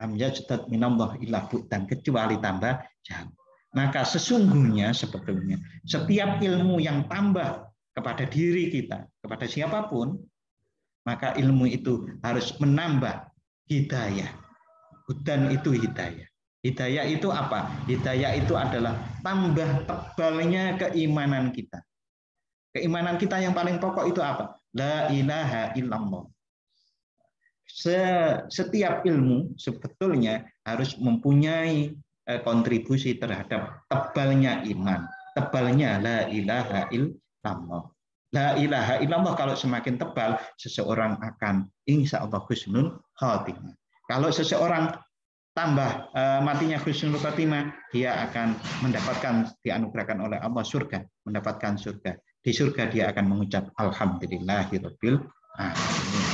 Lam yazdad minallah illa bu'dan, kecuali tambah jauh. Maka sesungguhnya sebetulnya setiap ilmu yang tambah kepada diri kita, kepada siapapun, maka ilmu itu harus menambah hidayah. Hudan itu hidayah. Hidayah itu apa? Hidayah itu adalah tambah tebalnya keimanan kita. Keimanan kita yang paling pokok itu apa? La ilaha illallah. Setiap ilmu sebetulnya harus mempunyai kontribusi terhadap tebalnya iman, tebalnya la ilaha illallah. La ilaha illallah kalau semakin tebal, seseorang akan insya Allah husnul khatimah. Kalau seseorang tambah matinya husnul khotimah, dia akan mendapatkan, dianugerahkan oleh Allah surga, mendapatkan surga. Di surga dia akan mengucap alhamdulillahirabbil alamin.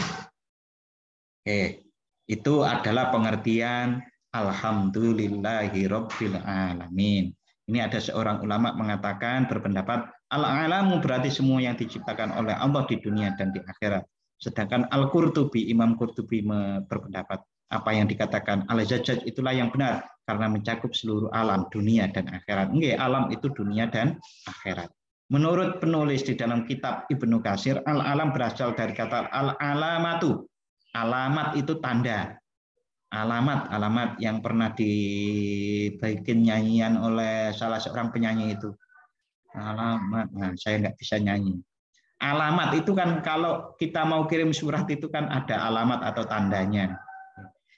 Oke, itu adalah pengertian alhamdulillahirabbil alamin. Ini ada seorang ulama mengatakan, berpendapat al-alamu berarti semua yang diciptakan oleh Allah di dunia dan di akhirat. Sedangkan Al-Qurtubi, Imam Qurtubi berpendapat apa yang dikatakan al-Zajjaj itulah yang benar karena mencakup seluruh alam, dunia dan akhirat. Enggak, alam itu dunia dan akhirat. Menurut penulis di dalam kitab Ibnu Katsir, al-alam berasal dari kata al-alamatu. Alamat itu tanda. Alamat yang pernah dibikin nyanyian oleh salah seorang penyanyi itu. Alamat, nah saya nggak bisa nyanyi. Alamat itu kan kalau kita mau kirim surat itu kan ada alamat atau tandanya.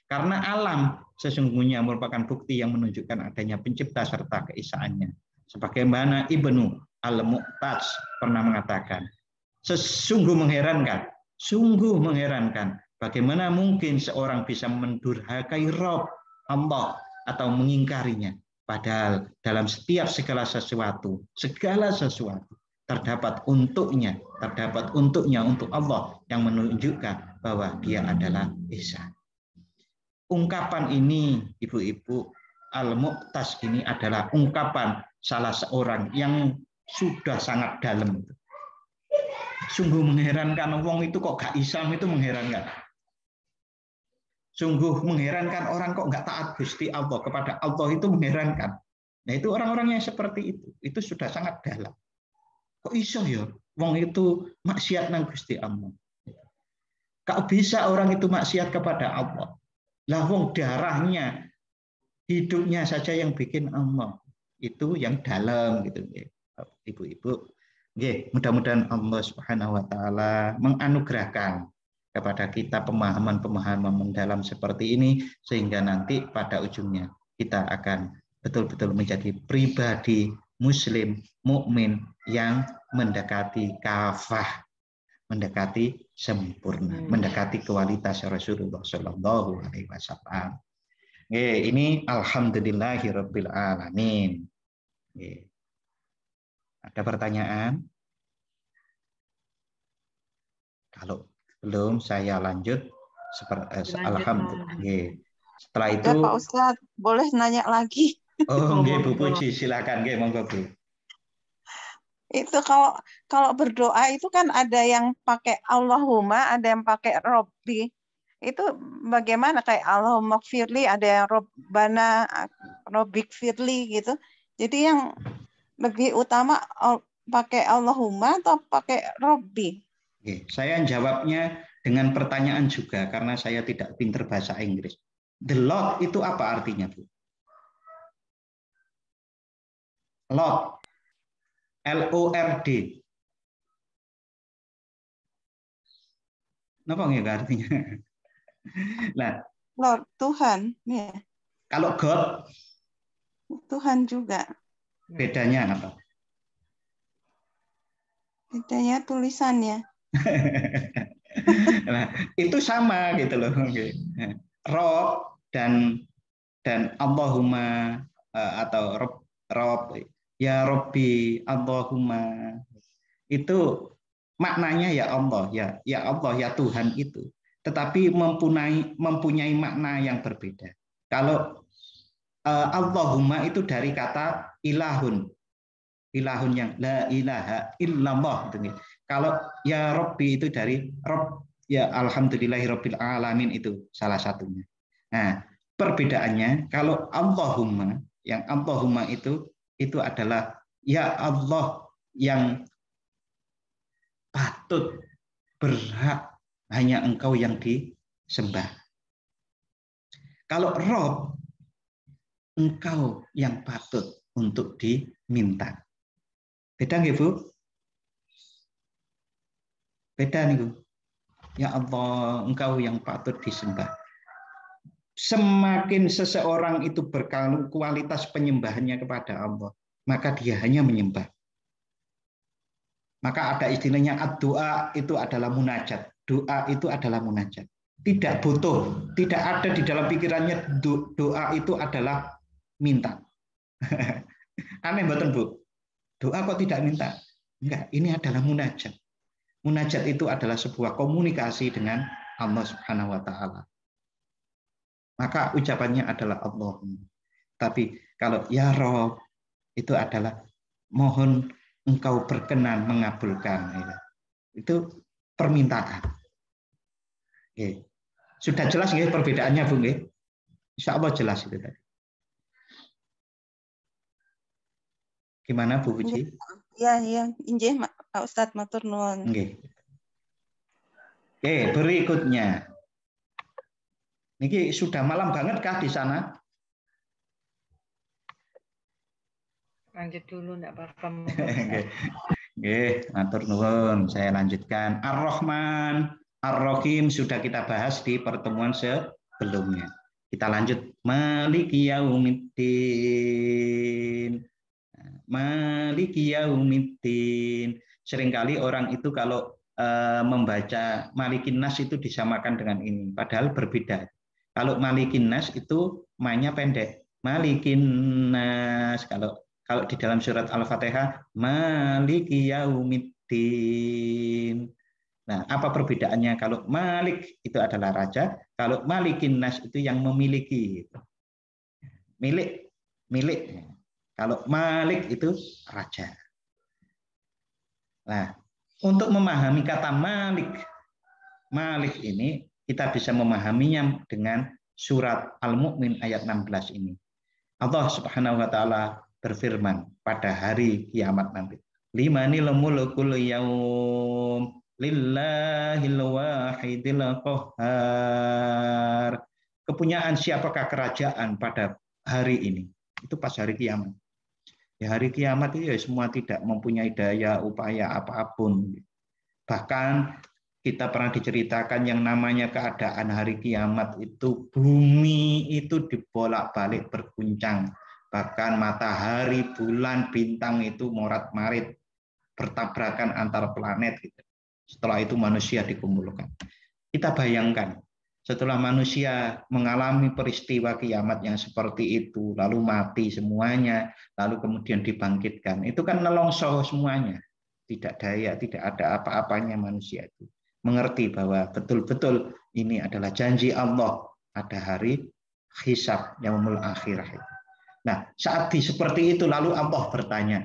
Karena alam sesungguhnya merupakan bukti yang menunjukkan adanya pencipta serta keesaannya. Sebagaimana Ibnu Al-Mu'taj pernah mengatakan, sungguh mengherankan bagaimana mungkin seorang bisa mendurhakai Rabb Allah atau mengingkarinya. Padahal dalam setiap segala sesuatu terdapat untuknya untuk Allah yang menunjukkan bahwa dia adalah Esa. Ungkapan ini, ibu-ibu, Al-Mu'taj ini adalah ungkapan salah seorang yang sudah sangat dalam. Sungguh mengherankan, wong itu kok gak Islam, itu mengherankan. Sungguh mengherankan orang kok nggak taat Gusti Allah, kepada Allah itu mengherankan. Nah itu orang-orang yang seperti itu sudah sangat dalam. Kok iso ya, wong itu maksiat nang Gusti Allah. Kok bisa orang itu maksiat kepada Allah? Lah wong darahnya, hidupnya saja yang bikin Allah. Itu yang dalam gitu, ibu-ibu. Mudah-mudahan Allah Subhanahu wa taala menganugerahkan kepada kita pemahaman-pemahaman mendalam seperti ini sehingga nanti pada ujungnya kita akan betul-betul menjadi pribadi muslim mukmin yang mendekati kafah, mendekati sempurna, mendekati kualitas Rasulullah Shallallahu Alaihi Wasallam. Ini alhamdulillahirabbil alamin. Ada pertanyaan? Kalau belum, saya lanjut. Alhamdulillah. Setelah itu, Pak Ustadz, boleh nanya lagi? Oh, nggih Bu Puji, silakan, nggih monggo Bu. Itu kalau berdoa itu kan ada yang pakai Allahumma, ada yang pakai Robbi. Itu bagaimana, kayak Allahumma firli, ada yang Robbana, Robbik firli gitu. Jadi yang lebih utama pakai Allahumma atau pakai Robbi? Saya jawabnya dengan pertanyaan juga karena saya tidak pinter bahasa Inggris. The Lord itu apa artinya, Bu? Lord, L-O-R-D. Apa nggak artinya? Nah, Lord, Tuhan. Ya. Kalau God, Tuhan juga. Bedanya apa? Bedanya tulisannya. Nah, itu sama gitu loh. Rob dan Allahumma atau Rob ya Robbi Allahumma itu maknanya ya Allah, ya Allah, ya Tuhan itu. Tetapi mempunyai makna yang berbeda. Kalau Allahumma itu dari kata ilahun yang la ilaha illallah. Kalau ya Robbi itu dari Rob, ya alhamdulillahirabbil alamin, itu salah satunya. Nah, perbedaannya kalau Allahumma, yang Allahumma itu adalah ya Allah yang patut, berhak, hanya Engkau yang disembah. Kalau Rob, Engkau yang patut untuk diminta. Beda nggih, Bu? Beda nih, Bu. Ya Allah, Engkau yang patut disembah. Semakin seseorang itu berkualitas penyembahannya kepada Allah, maka dia hanya menyembah. Maka ada istilahnya ad-doa itu adalah munajat. Doa itu adalah munajat. tidak butuh, tidak ada di dalam pikirannya doa itu adalah minta. Aneh mboten, Bu? Doa kok tidak minta? Enggak, ini adalah munajat. Munajat itu adalah sebuah komunikasi dengan Allah Subhanahu wa taala. Maka ucapannya adalah Allahumma. Tapi kalau ya Rob itu adalah mohon engkau berkenan mengabulkan. Itu permintaan. Oke. Sudah jelas nggih perbedaannya, Bu nggih? Insya Allah jelas itu tadi. Gimana Bu Puji? Ya, injih Pak Ustadz matur nuwun. Nggih. Oke, berikutnya. Niki sudah malam banget kah di sana? Lanjut dulu, enggak apa-apa. Nggih, matur nuwun. Saya lanjutkan. Ar-Rahman, Ar-Rahim sudah kita bahas di pertemuan sebelumnya. Kita lanjut. Maliki yaumiddin. Maliki yaumiddin. Seringkali orang itu kalau membaca Malikin Nas itu disamakan dengan ini, padahal berbeda. Kalau Malikin Nas itu ma-nya pendek. Malikin Nas. Kalau di dalam surat Al-Fatihah, Maliki yaumiddin. Nah, apa perbedaannya? Kalau Malik itu adalah raja, kalau Malikin Nas itu yang memiliki. Milik. Kalau Malik itu raja. Nah, untuk memahami kata Malik ini kita bisa memahaminya dengan surat Al-Mu'min ayat 16 ini. Allah Subhanahu wa taala berfirman pada hari kiamat nanti. Limanil mulkul yaum lillahil wahidil qahhar. Kepunyaan siapakah kerajaan pada hari ini? Itu pas hari kiamat. Ya hari kiamat itu ya semua tidak mempunyai daya upaya apapun. Bahkan kita pernah diceritakan yang namanya keadaan hari kiamat itu bumi itu dibolak-balik berguncang. Bahkan matahari, bulan, bintang itu morat-marit bertabrakan antar planet. Gitu. Setelah itu manusia dikumpulkan. Kita bayangkan setelah manusia mengalami peristiwa kiamat yang seperti itu, lalu mati semuanya, lalu kemudian dibangkitkan. Itu kan nelongso semuanya. Tidak daya, tidak ada apa-apanya manusia itu. Mengerti bahwa betul-betul ini adalah janji Allah. Ada hari hisab, yaumul akhirah. Nah, saat seperti itu lalu Allah bertanya,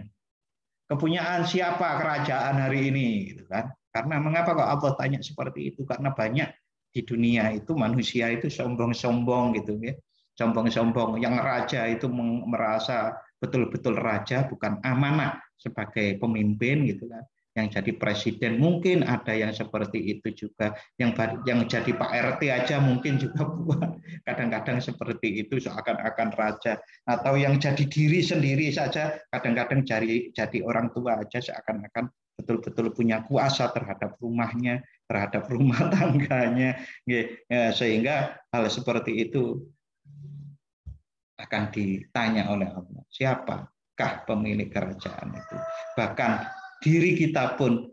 kepunyaan siapa kerajaan hari ini? Gitu kan? Karena mengapa kok Allah tanya seperti itu? Karena banyak di dunia itu manusia itu sombong-sombong gitu ya. Sombong-sombong. Yang raja itu merasa betul-betul raja, bukan amanah sebagai pemimpin gitu kan. Yang jadi presiden mungkin ada yang seperti itu juga, yang jadi Pak RT aja mungkin juga buat kadang-kadang seperti itu seakan-akan raja, atau yang jadi diri sendiri saja kadang-kadang jadi orang tua aja seakan-akan betul-betul punya kuasa terhadap rumahnya, terhadap rumah tangganya, sehingga hal seperti itu akan ditanya oleh Allah, siapakah pemilik kerajaan itu? Bahkan diri kita pun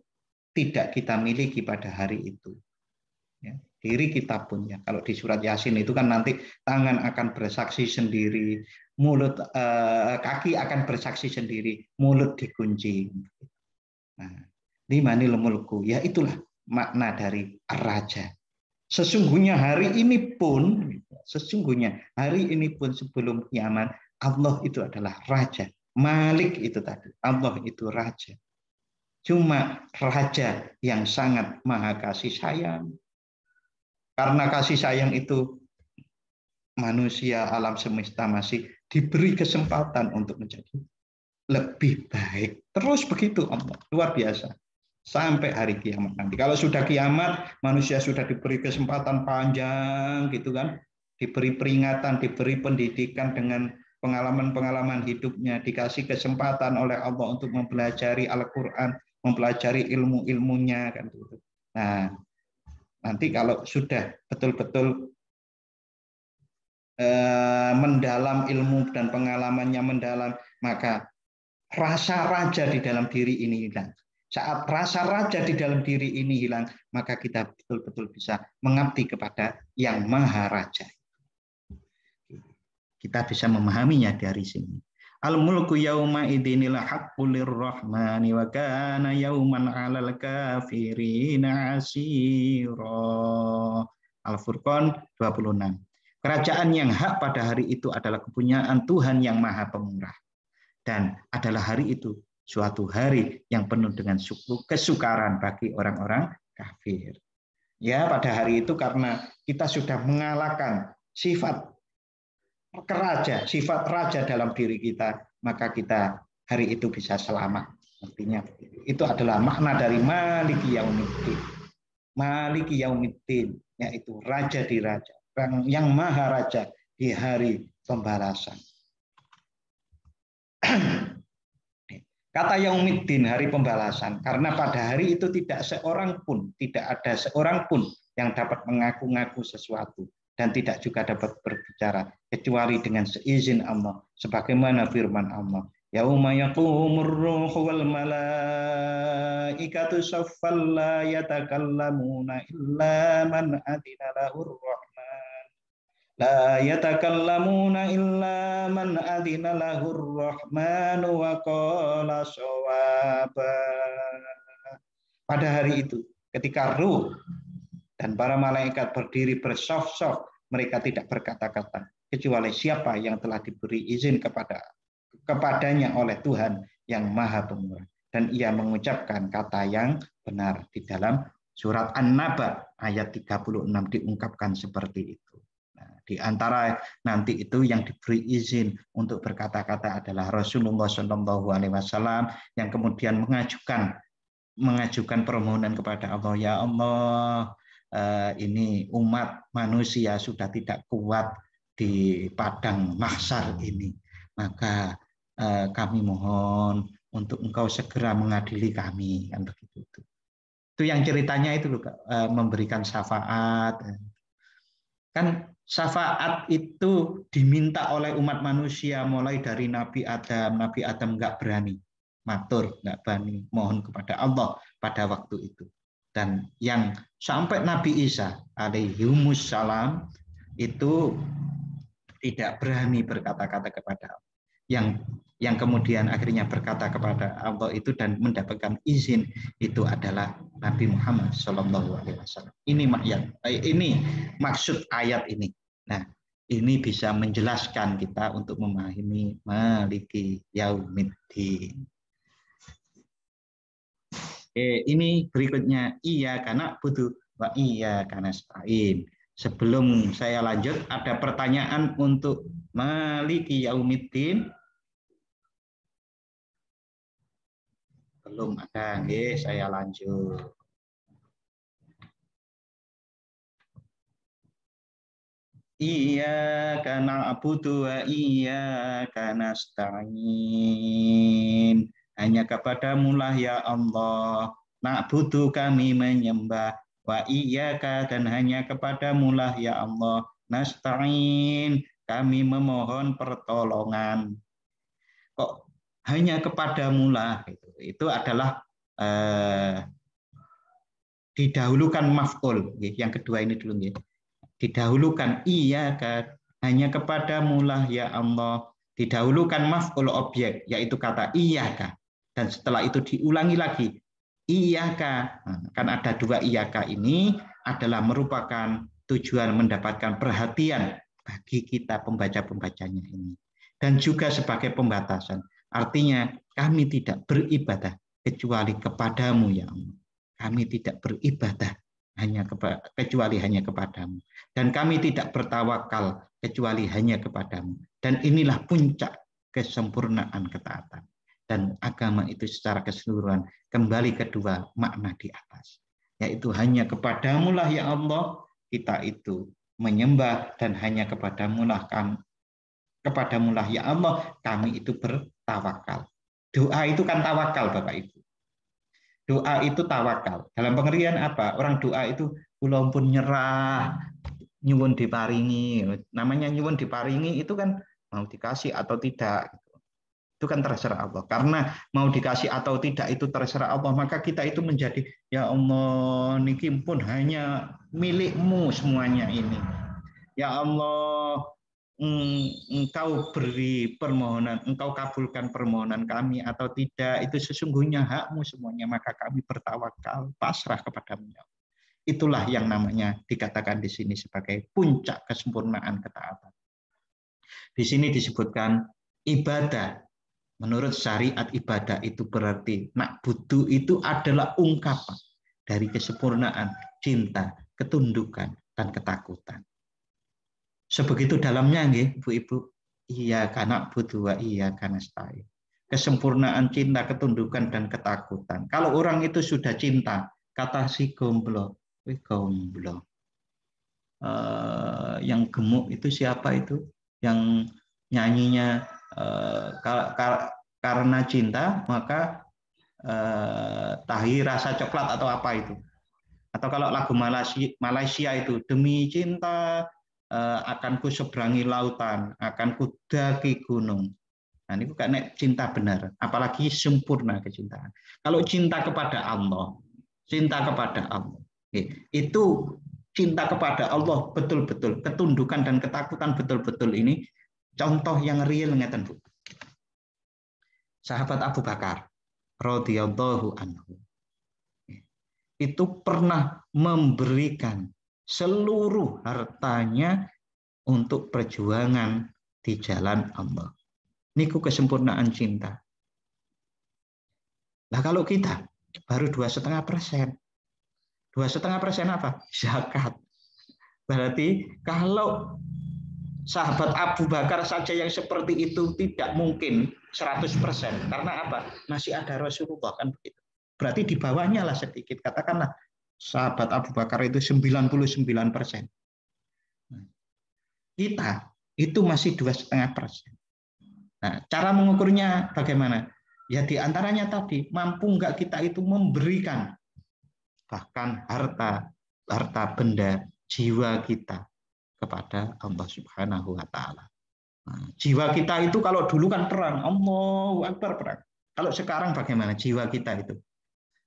tidak kita miliki pada hari itu. Ya, diri kita pun ya. Kalau di surat Yasin itu kan nanti tangan akan bersaksi sendiri, mulut kaki akan bersaksi sendiri, mulut dikunci. Nah, limanil mulku, ya itulah makna dari raja. Sesungguhnya hari ini pun sebelum kiamat Allah itu adalah raja. Malik itu tadi, Allah itu raja. Cuma raja yang sangat maha kasih sayang. Karena kasih sayang itu manusia alam semesta masih diberi kesempatan untuk menjadi lebih baik. Terus begitu Allah, luar biasa. Sampai hari kiamat nanti. Kalau sudah kiamat, manusia sudah diberi kesempatan panjang gitu kan. Diberi peringatan, diberi pendidikan dengan pengalaman-pengalaman hidupnya, dikasih kesempatan oleh Allah untuk mempelajari Al-Qur'an, mempelajari ilmu-ilmunya kan gitu. Nah, nanti kalau sudah betul-betul mendalam ilmu dan pengalamannya mendalam, maka rasa raja di dalam diri ini hilang. Saat rasa raja di dalam diri ini hilang, maka kita betul-betul bisa mengabdi kepada yang maha raja. Kita bisa memahaminya dari sini. Al-mulku yauma idinil haqqu lirrahmani wa kana yauman 'alal kafirina 'asira. Al-Furqan 26. Kerajaan yang hak pada hari itu adalah kepunyaan Tuhan yang Maha Pemurah. Dan adalah hari itu suatu hari yang penuh dengan kesukaran bagi orang-orang kafir. Ya, pada hari itu karena kita sudah mengalahkan sifat sifat raja dalam diri kita, maka kita hari itu bisa selamat. Artinya itu adalah makna dari Maliki Yaumiddin. Maliki Yaumiddin, yaitu raja di raja, yang maha raja di hari pembalasan. Kata Yaumiddin, hari pembalasan, karena pada hari itu tidak ada seorang pun yang dapat mengaku-ngaku sesuatu dan tidak juga dapat berbicara kecuali dengan seizin Allah, sebagaimana firman Allah, yauma yaqumur ruhu wal malaikatu saffan la yatakallamuna illa man adina lahur rahman la yatakallamuna illa man adina lahur rahman wa qala shawaba. Pada hari itu ketika ruh dan para malaikat berdiri bersaf-saf, mereka tidak berkata-kata kecuali siapa yang telah diberi izin kepadanya oleh Tuhan yang Maha Pemurah, dan ia mengucapkan kata yang benar. Di dalam surat An-Naba ayat 36 diungkapkan seperti itu. Nah, di antara nanti itu yang diberi izin untuk berkata-kata adalah Rasulullah SAW yang kemudian mengajukan permohonan kepada Allah, ya Allah, ini umat manusia sudah tidak kuat di padang mahsyar ini, maka kami mohon untuk engkau segera mengadili kami, kan begitu. Itu yang ceritanya itu loh, memberikan syafaat. Kan syafaat itu diminta oleh umat manusia mulai dari Nabi Adam. Nabi Adam nggak berani matur, nggak berani mohon kepada Allah pada waktu itu. Dan yang sampai Nabi Isa alaihimussalam itu tidak berani berkata-kata kepada Allah. Yang kemudian akhirnya berkata kepada Allah itu dan mendapatkan izin itu adalah Nabi Muhammad SAW. Ini maksud ayat ini. Nah, ini bisa menjelaskan kita untuk memahami Maliki Yaumiddin. Ini berikutnya iya karena butuh wa iya karena stain. Sebelum saya lanjut, ada pertanyaan untuk Maliki Yaumiddin? Belum ada, saya lanjut. Iyyaka na'budu wa iyyaka nasta'in. Hanya kepadamu lah ya Allah, na'budu kami menyembah, wa iyyaka dan hanya kepadamu lah ya Allah, nasta'in kami memohon pertolongan. Kok hanya kepadamu lah, itu adalah didahulukan maf'ul. Yang kedua ini dulu ya. Didahulukan iyyaka hanya kepadamu lah ya Allah, didahulukan maf'ul objek yaitu kata iyyaka, dan setelah itu diulangi lagi iyyaka. Kan ada dua iyyaka, ini adalah merupakan tujuan mendapatkan perhatian bagi kita pembaca-pembacanya ini, dan juga sebagai pembatasan. Artinya kami tidak beribadah kecuali kepadamu ya Allah. Kami tidak beribadah kecuali hanya kepadamu, dan kami tidak bertawakal kecuali hanya kepadamu. Dan inilah puncak kesempurnaan ketaatan. Dan agama itu secara keseluruhan kembali kedua makna di atas, yaitu hanya kepadamu lah ya Allah kita itu menyembah, dan hanya kepadamu lah ya Allah kami itu bertawakal. Doa itu kan tawakal Bapak Ibu. Doa itu tawakal. Dalam pengertian apa? Orang doa itu kula pun nyerah, nyuwun diparingi. Namanya nyuwun diparingi itu kan mau dikasih atau tidak. Itu kan terserah Allah. Karena mau dikasih atau tidak itu terserah Allah, maka kita itu menjadi, ya Allah, niki pun hanya milikmu semuanya ini. Ya Allah, Engkau beri permohonan, Engkau kabulkan permohonan kami atau tidak, itu sesungguhnya hakmu semuanya, maka kami bertawakal, pasrah kepadamu. Itulah yang namanya dikatakan di sini sebagai puncak kesempurnaan ketaatan. Di sini disebutkan ibadah. Menurut syariat ibadah itu berarti na'budu itu adalah ungkapan dari kesempurnaan cinta, ketundukan, dan ketakutan. Sebegitu dalamnya nggih, Bu-ibu. Iyyaka na'budu wa iyyaka nasta'in. Kesempurnaan cinta, ketundukan, dan ketakutan. Kalau orang itu sudah cinta, kata si gomblo, gomblo. Yang gemuk itu siapa itu? Yang nyanyinya karena cinta maka tahi rasa coklat atau apa itu? Atau kalau lagu Malaysia itu demi cinta akan ku seberangi lautan, akan ku daki gunung. Nah, ini bukan cinta benar, apalagi sempurna kecintaan. Kalau cinta kepada Allah, itu cinta kepada Allah betul-betul, ketundukan dan ketakutan betul-betul ini. Contoh yang real ngeten, Bu. Sahabat Abu Bakar radhiyallahu anhu itu pernah memberikan seluruh hartanya untuk perjuangan di jalan Allah. Niku kesempurnaan cinta. Nah, kalau kita baru 2,5%. 2,5% apa? Zakat. Berarti kalau sahabat Abu Bakar saja yang seperti itu tidak mungkin 100%. Karena apa? Masih ada Rasulullah kan begitu. Berarti di bawahnya lah sedikit. Katakanlah sahabat Abu Bakar itu 99%. Kita itu masih 2,5%. Nah, cara mengukurnya bagaimana? Ya di antaranya tadi, mampu nggak kita itu memberikan bahkan harta benda, jiwa kita kepada Allah Subhanahu wa taala. Nah, jiwa kita itu kalau dulu kan perang, Allahu Akbar perang. Kalau sekarang bagaimana jiwa kita itu?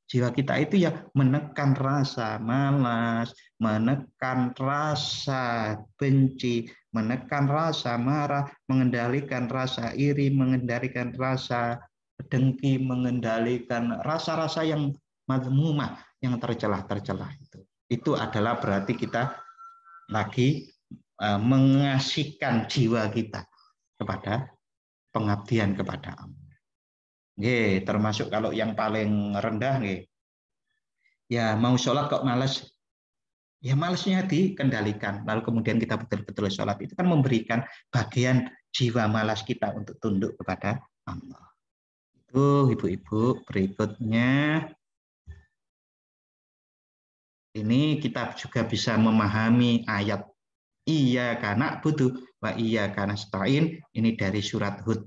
Jiwa kita itu ya menekan rasa malas, menekan rasa benci, menekan rasa marah, mengendalikan rasa iri, mengendalikan rasa dengki, mengendalikan rasa-rasa yang mazmumah, yang tercelah-tercelah itu. Itu adalah berarti kita lagi mengasihkan jiwa kita kepada pengabdian kepada Allah. Nggih, termasuk kalau yang paling rendah nggih. Ya mau sholat kok malas. Ya malasnya dikendalikan. Lalu kemudian kita betul-betul sholat, itu kan memberikan bagian jiwa malas kita untuk tunduk kepada Allah. Itu ibu-ibu, berikutnya ini kita juga bisa memahami ayat iyyaka na'budu wa iyyaka nasta'in, ini dari surat Hud.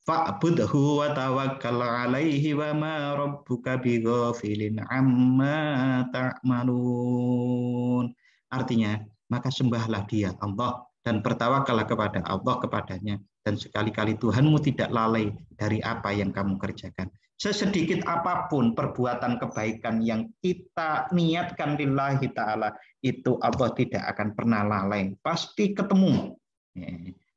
Fa'budhu wa tawakkal 'alaihi wa ma rabbuka bighafilin 'amma ta'malun. Artinya, maka sembahlah Dia Allah dan bertawakallah kepada Allah kepadanya, dan sekali-kali Tuhanmu tidak lalai dari apa yang kamu kerjakan. Sesedikit apapun perbuatan kebaikan yang kita niatkan lillahi ta'ala, itu Allah tidak akan pernah lalai, pasti ketemu.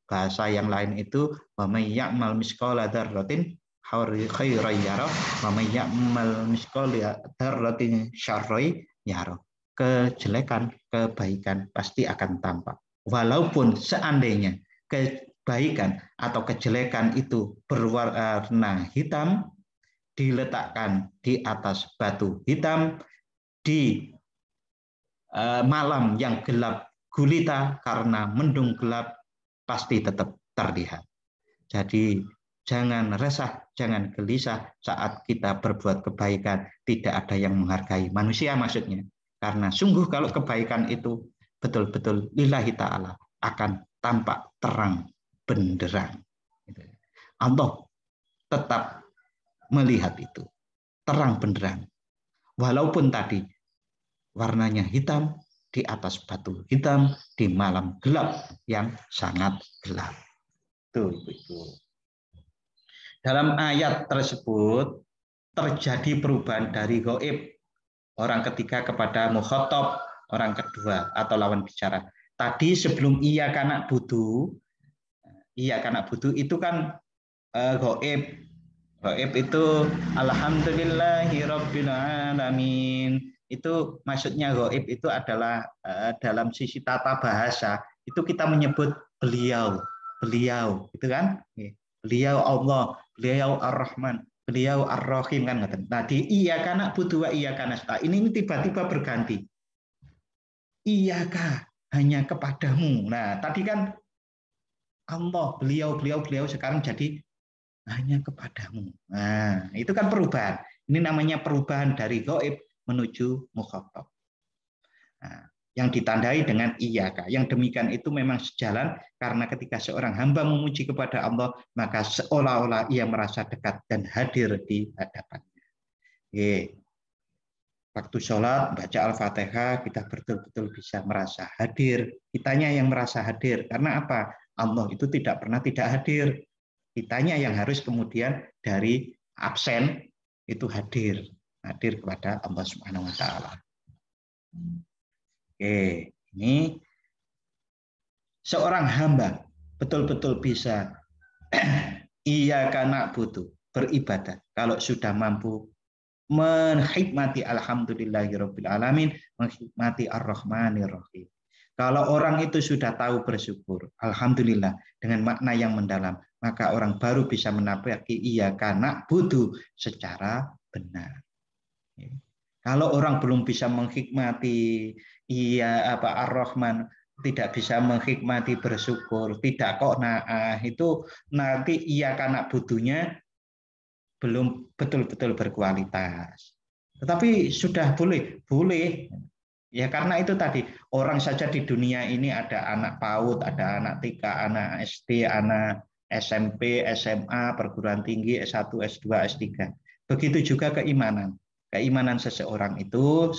Bahasa yang lain itu wa may ya'mal misqala dzarratin khairan yarah wa may ya'mal misqala dzarratin syarran yarah. Kejelekan, kebaikan pasti akan tampak. Walaupun seandainya kebaikan atau kejelekan itu berwarna hitam, diletakkan di atas batu hitam di malam yang gelap gulita karena mendung gelap, pasti tetap terlihat. Jadi jangan resah, jangan gelisah saat kita berbuat kebaikan, tidak ada yang menghargai manusia maksudnya. Karena sungguh kalau kebaikan itu betul-betul lillahi ta'ala akan tampak terang benderang. Allah tetap melihat itu terang benderang. Walaupun tadi warnanya hitam di atas batu hitam di malam gelap yang sangat gelap. Tuh, Ibu. dalam ayat tersebut terjadi perubahan dari gaib orang ketiga kepada mukhatab orang kedua atau lawan bicara. Tadi sebelum iya kana budu itu kan gaib. Gaib itu alhamdulillahirabbil alamin. Itu maksudnya gaib itu adalah dalam sisi tata bahasa itu kita menyebut beliau, itu kan? Beliau Allah, beliau Ar-Rahman, beliau Ar-Rahim kan. Tadi iya kana budu wa iya kana nasta'in. Ini tiba-tiba berganti. Iyaka hanya kepadamu. Nah, tadi kan Allah, beliau sekarang jadi hanya kepadamu. Nah, itu kan perubahan. Ini namanya perubahan dari gaib menuju mukhatab. Nah, yang ditandai dengan iyaka. Yang demikian itu memang sejalan karena ketika seorang hamba memuji kepada Allah, maka seolah-olah ia merasa dekat dan hadir di hadapannya. Waktu sholat, baca Al-Fatihah, kita betul-betul bisa merasa hadir. Kitanya yang merasa hadir. Karena apa? Allah itu tidak pernah tidak hadir. Kitanya yang harus kemudian dari absen itu hadir kepada Allah Subhanahu wa taala. Oke, ini seorang hamba betul-betul bisa iyaka na'budu, beribadah kalau sudah mampu menghikmati alhamdulillahirabbil alamin, menghikmati ar-rahmanir rahim. Kalau orang itu sudah tahu bersyukur, alhamdulillah dengan makna yang mendalam, maka orang baru bisa menapaki iyaka na'budu secara benar. Kalau orang belum bisa menghikmati ar-Rahman, tidak bisa menghikmati bersyukur, tidak qanaah, itu nanti iyaka na'budunya belum betul-betul berkualitas. Tetapi sudah boleh. Ya karena itu tadi, orang saja di dunia ini ada anak PAUD, ada anak TK, anak SD, anak SMP, SMA, perguruan tinggi, S1, S2, S3. Begitu juga keimanan. Keimanan seseorang itu,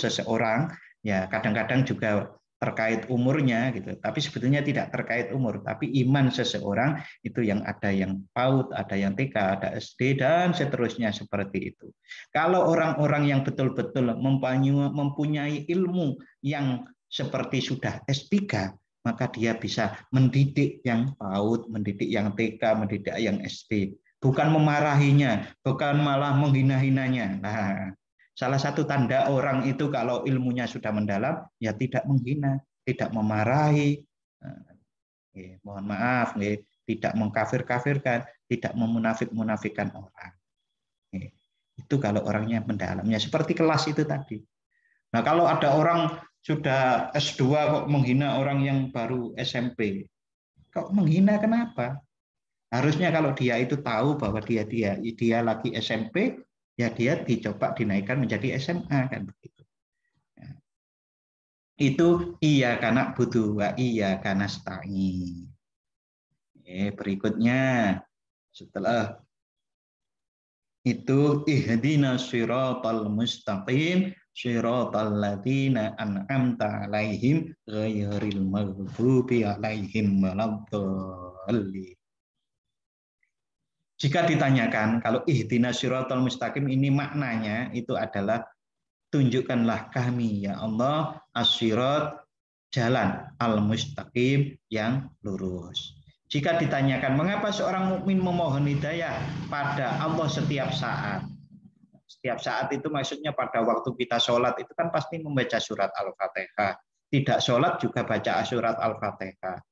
ya kadang-kadang juga terkait umurnya gitu. Tapi sebetulnya tidak terkait umur, tapi iman seseorang itu yang ada yang PAUD, ada yang TK, ada SD dan seterusnya seperti itu. Kalau orang-orang yang betul-betul mempunyai ilmu yang seperti sudah S3, maka dia bisa mendidik yang PAUD, mendidik yang TK, mendidik yang SD. Bukan memarahinya, bukan malah menghina-hinanya. Nah, salah satu tanda orang itu kalau ilmunya sudah mendalam, ya tidak menghina, tidak memarahi, mohon maaf, tidak mengkafir-kafirkan, tidak memunafik-munafikan orang. Itu kalau orangnya mendalamnya, seperti kelas itu tadi. Nah kalau ada orang sudah S2 kok menghina orang yang baru SMP, kok menghina kenapa? Harusnya kalau dia itu tahu bahwa dia lagi SMP, ya dia dicoba dinaikkan menjadi SMA kan begitu. Itu iyaka na'budu wa iyaka nasta'in. Berikutnya setelah itu ihdinas siratal mustaqim siratal ladzina an'amta 'alaihim ghairil maghdubi 'alaihim waladdallin. Jika ditanyakan kalau ihdinas siratal mustaqim ini maknanya itu adalah tunjukkanlah kami ya Allah as-sirat, jalan al-mustaqim yang lurus. Jika ditanyakan mengapa seorang mukmin memohon hidayah pada Allah setiap saat. Setiap saat itu maksudnya pada waktu kita sholat itu kan pasti membaca surat Al-Fatihah. Tidak sholat juga baca surat Al-Fatihah.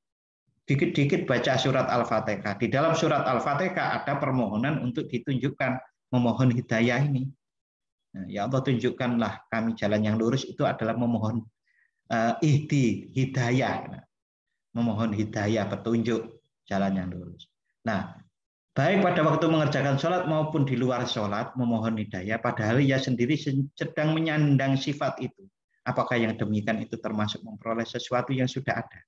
Dikit-dikit baca surat Al-Fatihah. Di dalam surat Al-Fatihah ada permohonan untuk ditunjukkan memohon hidayah ini. Nah, ya Allah tunjukkanlah kami jalan yang lurus, itu adalah memohon hidayah. Memohon hidayah, petunjuk jalan yang lurus. Nah, baik pada waktu mengerjakan sholat maupun di luar sholat memohon hidayah, padahal ia sendiri sedang menyandang sifat itu. Apakah yang demikian itu termasuk memperoleh sesuatu yang sudah ada?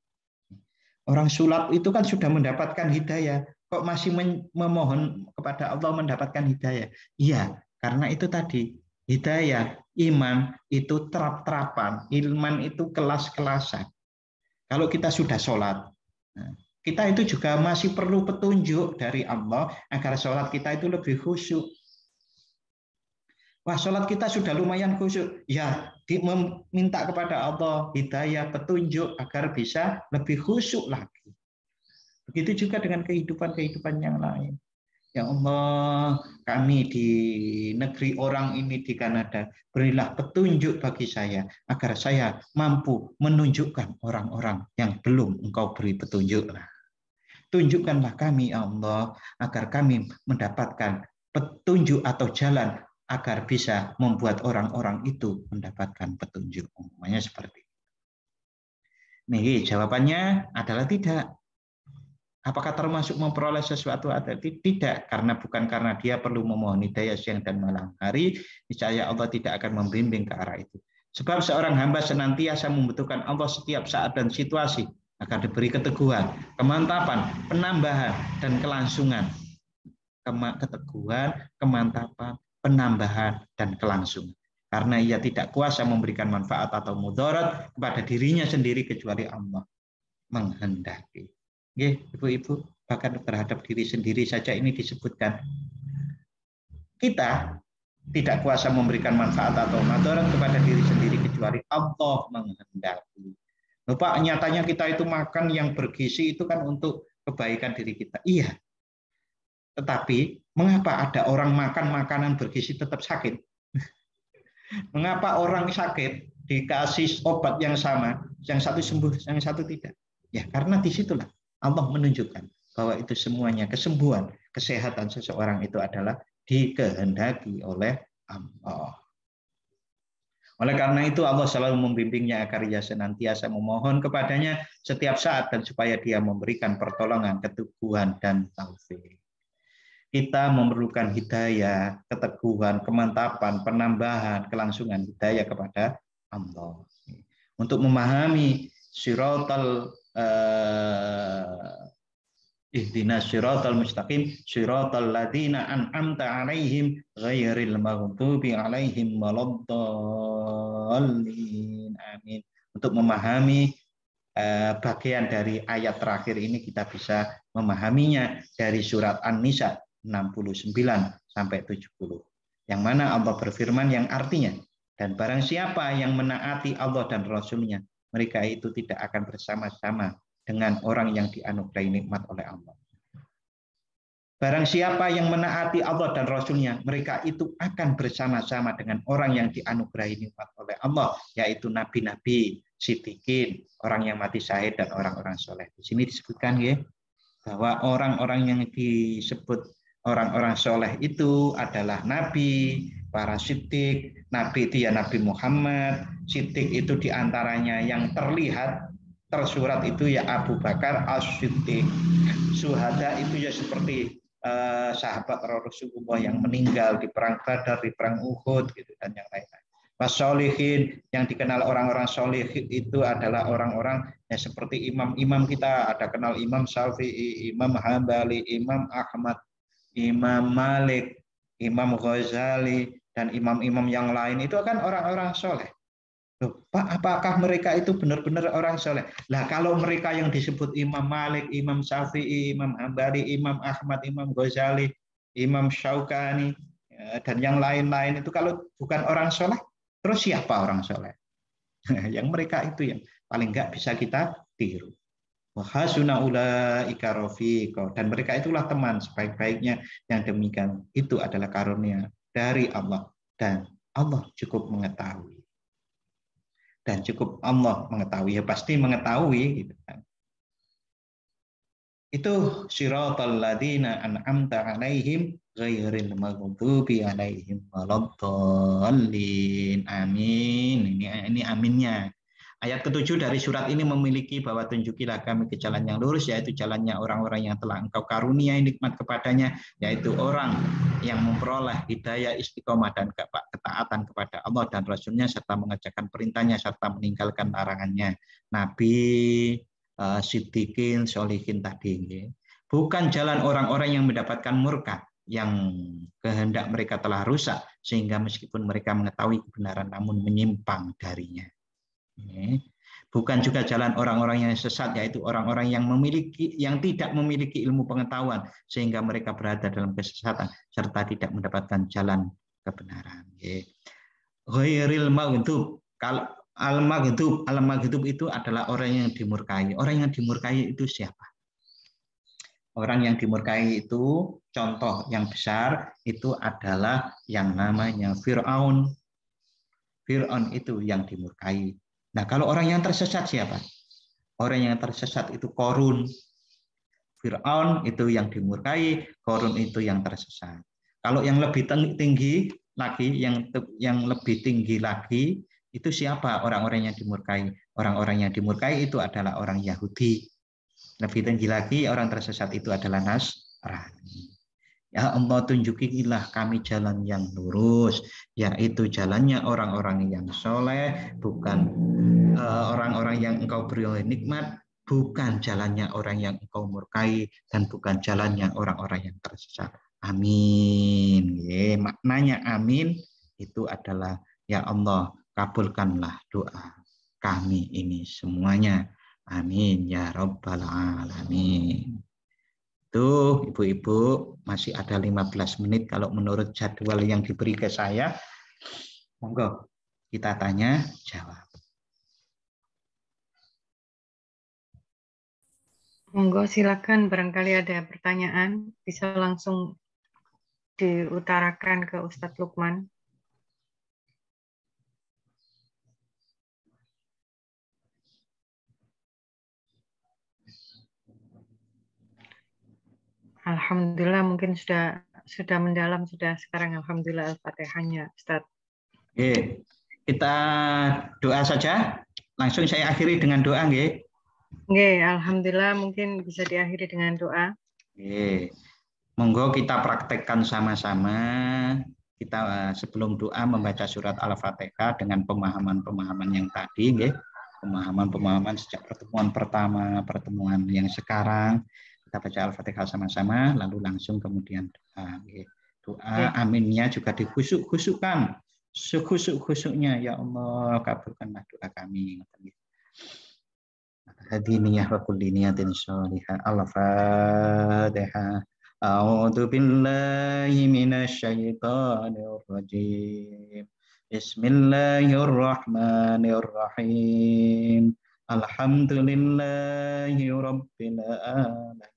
Orang sulap itu kan sudah mendapatkan hidayah, kok masih memohon kepada Allah mendapatkan hidayah? Iya, karena itu tadi, hidayah, iman itu terap-terapan, iman itu kelas-kelasan. Kalau kita sudah sholat, kita itu juga masih perlu petunjuk dari Allah agar sholat kita itu lebih khusyuk. Wah, sholat kita sudah lumayan khusyuk. Ya, meminta kepada Allah hidayah, petunjuk agar bisa lebih khusyuk lagi. Begitu juga dengan kehidupan-kehidupan yang lain. Ya Allah, kami di negeri orang ini di Kanada, berilah petunjuk bagi saya agar saya mampu menunjukkan orang-orang yang belum Engkau beri petunjuk. Tunjukkanlah kami, ya Allah, agar kami mendapatkan petunjuk atau jalan agar bisa membuat orang-orang itu mendapatkan petunjuk. Umumnya seperti itu. Nih, jawabannya adalah tidak. Apakah termasuk memperoleh sesuatu atau tidak? Bukan karena dia perlu memohon hidayah siang dan malam hari, niscaya Allah tidak akan membimbing ke arah itu. Sebab seorang hamba senantiasa membutuhkan Allah setiap saat dan situasi agar diberi keteguhan, kemantapan, penambahan, dan kelangsungan. Keteguhan, kemantapan, penambahan, dan kelangsungan. Karena ia tidak kuasa memberikan manfaat atau mudarat kepada dirinya sendiri kecuali Allah menghendaki. Ibu-ibu, bahkan terhadap diri sendiri saja ini disebutkan. Kita tidak kuasa memberikan manfaat atau mudarat kepada diri sendiri kecuali Allah menghendaki. Lupa, nyatanya kita itu makan yang bergizi itu kan untuk kebaikan diri kita. Iya. Tetapi mengapa ada orang makan makanan bergizi tetap sakit? Mengapa orang sakit dikasih obat yang sama, yang satu sembuh, yang satu tidak? Ya, karena disitulah Allah menunjukkan bahwa itu semuanya kesembuhan, kesehatan seseorang itu adalah dikehendaki oleh Allah. Oleh karena itu Allah selalu membimbingnya agar ia senantiasa memohon kepadanya setiap saat dan supaya dia memberikan pertolongan, keteguhan, dan taufik. Kita memerlukan hidayah, keteguhan, kemantapan, penambahan, kelangsungan hidayah kepada Allah. Untuk memahami siratal ihdinas siratal mustaqim siratal ladzina an'amta 'alaihim ghairil maghdubi 'alaihim waladdallin. Amin. Untuk memahami bagian dari ayat terakhir ini kita bisa memahaminya dari surat An-Nisa 69 sampai 70. Yang mana Allah berfirman yang artinya, dan barang siapa yang menaati Allah dan Rasul-Nya, mereka itu tidak akan bersama-sama dengan orang yang dianugerahi nikmat oleh Allah. Barang siapa yang menaati Allah dan Rasul-Nya, mereka itu akan bersama-sama dengan orang yang dianugerahi nikmat oleh Allah, yaitu nabi-nabi, siddiqin, orang yang mati syahid, dan orang-orang soleh. Di sini disebutkan ya, bahwa orang-orang yang disebut orang-orang soleh itu adalah nabi, para siddiq. Nabi itu ya Nabi Muhammad, siddiq itu diantaranya yang terlihat tersurat itu ya Abu Bakar as-Siddiq. Syuhada itu ya seperti sahabat Rasulullah yang meninggal di perang Badar, di perang Uhud gitu, dan yang lain-lain. Wasolihin, yang dikenal orang-orang solih itu adalah orang-orang ya seperti imam-imam kita, ada kenal Imam Syafi'i, Imam Hambali, Imam Ahmad, Imam Malik, Imam Ghazali, dan imam-imam yang lain itu kan orang-orang soleh. Loh, Pak, apakah mereka itu benar-benar orang soleh? Lah kalau mereka yang disebut Imam Malik, Imam Syafi'i, Imam Hambali, Imam Ahmad, Imam Ghazali, Imam Syaukani, dan yang lain-lain itu kalau bukan orang soleh, terus siapa orang soleh? Yang mereka itu yang paling nggak bisa kita tiru. Wahasuna ulaika rafiqa, dan mereka itulah teman sebaik-baiknya. Yang demikian itu adalah karunia dari Allah, dan Allah cukup mengetahui. Dan cukup Allah mengetahui, ya pasti mengetahui gitu kan. Itu siratal ladzina an'amta 'alaihim ghairil maghdubi 'alaihim waladdallin. Amin. Ini aminnya. Ayat ke-7 dari surat ini memiliki bahwa tunjukilah kami ke jalan yang lurus, yaitu jalannya orang-orang yang telah Engkau karuniai nikmat kepadanya, yaitu orang yang memperoleh hidayah, istiqomah, dan ketaatan kepada Allah dan Rasul-Nya, serta mengerjakan perintahnya serta meninggalkan larangannya. Nabi, siddiqin, sholihin tadi. Bukan jalan orang-orang yang mendapatkan murka, yang kehendak mereka telah rusak, sehingga meskipun mereka mengetahui kebenaran namun menyimpang darinya. bukan juga jalan orang-orang yang sesat, yaitu orang-orang yang tidak memiliki ilmu pengetahuan sehingga mereka berada dalam kesesatan serta tidak mendapatkan jalan kebenaran. Ghairil maghdub. Kalau al-maghdub itu adalah orang yang dimurkai. Orang yang dimurkai itu siapa? Orang yang dimurkai itu, contoh yang besar itu adalah yang namanya Fir'aun. Fir'aun itu yang dimurkai. Nah, kalau orang yang tersesat siapa? Orang yang tersesat itu Qarun. Fir'aun itu yang dimurkai, Qarun itu yang tersesat. Kalau yang lebih tinggi lagi, yang lebih tinggi lagi, itu siapa orang-orang yang dimurkai? Orang-orang yang dimurkai itu adalah orang Yahudi. Lebih tinggi lagi, orang tersesat itu adalah Nasrani. Ya Allah, tunjukilah kami jalan yang lurus, yaitu jalannya orang-orang yang soleh, bukan orang-orang yang Engkau beri nikmat, bukan jalannya orang yang Engkau murkai, dan bukan jalannya orang-orang yang tersesat. Amin. Maknanya amin itu adalah, ya Allah, kabulkanlah doa kami ini semuanya. Amin ya Rabbal Alamin. Itu ibu-ibu masih ada 15 menit kalau menurut jadwal yang diberi ke saya. Monggo kita tanya jawab. Monggo silakan, barangkali ada pertanyaan bisa langsung diutarakan ke Ustadz Lukman. Alhamdulillah, mungkin sudah mendalam sudah sekarang. Alhamdulillah Al-Fatihahnya, Ustadz. Oke, kita doa saja. Langsung saya akhiri dengan doa, nggih. Nggih, alhamdulillah mungkin bisa diakhiri dengan doa. Nggih. Monggo kita praktekkan sama-sama. Kita sebelum doa membaca surat Al-Fatihah dengan pemahaman-pemahaman yang tadi, nggih. Pemahaman-pemahaman sejak pertemuan pertama, pertemuan yang sekarang. Kita baca Al-Fatihah sama-sama, lalu langsung kemudian doa. Doa aminnya juga dikhusuk-khusukkan. Sekhusuk-khusuknya, ya Allah, kabulkanlah doa kami. Hadiniyah wa kulli niyatin sholihah. Al-Fatihah. A'udzu billahi minasy syaithanir rajim. Bismillahirrahmanirrahim. Alhamdulillahi rabbil alamin.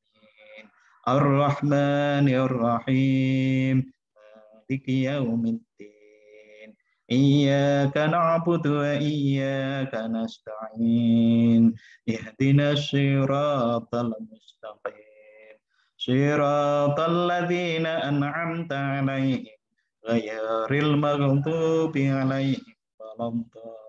Ar-Rahmanir Rahim. Maliki yaumiddin. Iyyaka na'budu wa iyyaka nasta'in. Ihdinas siratal mustaqim. Siratal ladzina an'amta 'alaihim ghairil maghdubi 'alaihim waladdallin.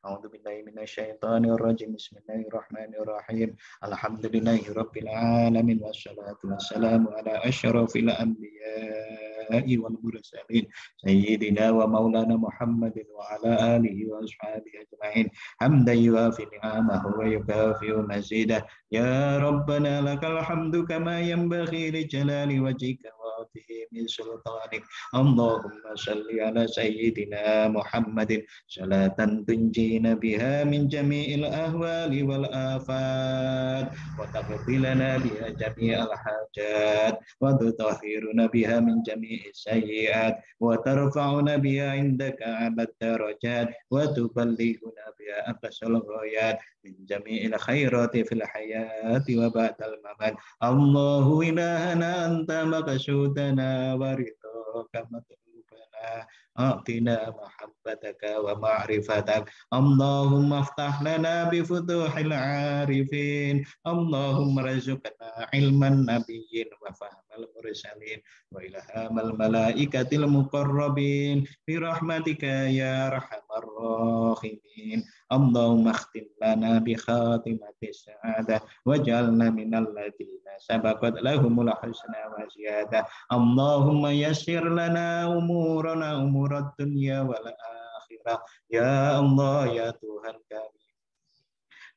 A'udzu billahi minasyaitonir rajim. Bismillahirrahmanirrahim. Alhamdulillahi rabbil alamin wassalatu wassalamu ala asyrafil anbiya'i wal mursalin sayyidina wa maulana Muhammadin wa ala alihi wa ashabihi ajma'in. Hamdan yuwafi ni'amahu wa yukafi'u mazidah. Ya Rabbana lakal hamdu kama yanbaghi li jalali wajhika wa 'azimi sultanik. Allahumma shalli ala sayyidina Muhammadin salatan tunjina biha min jami'il ahwali wal afat wa taqbilana biha jami'al hajat wa tutahhiruna biha min jami'is sayyi'at wa tarfa'una biha indaka 'alat darajat wa tuballighuna biha aqsal ghayat min jami'il khairati fil hayati wa ba'dal mamat. Allahu ilahana anta maqsudana wa ridhaka matlubana. A'tina mahabbataka wa ma'rifatak. Allahumma aftah lana bi futuhil arifin. Allahumma razuqna ilman nabiyyin wa fahmal mursalin wa ilhamal malaikatil muqarrabin bi rahmatika ya arhamar rahimin. Allahumma akhtim lana bi khatimatis sa'adah waj'alna minal ladzina sabaqat lahumul husna wa ziyadah. Allahumma yassir lana umurana umurat dunya wal akhirah. Ya Allah, ya Tuhan kami,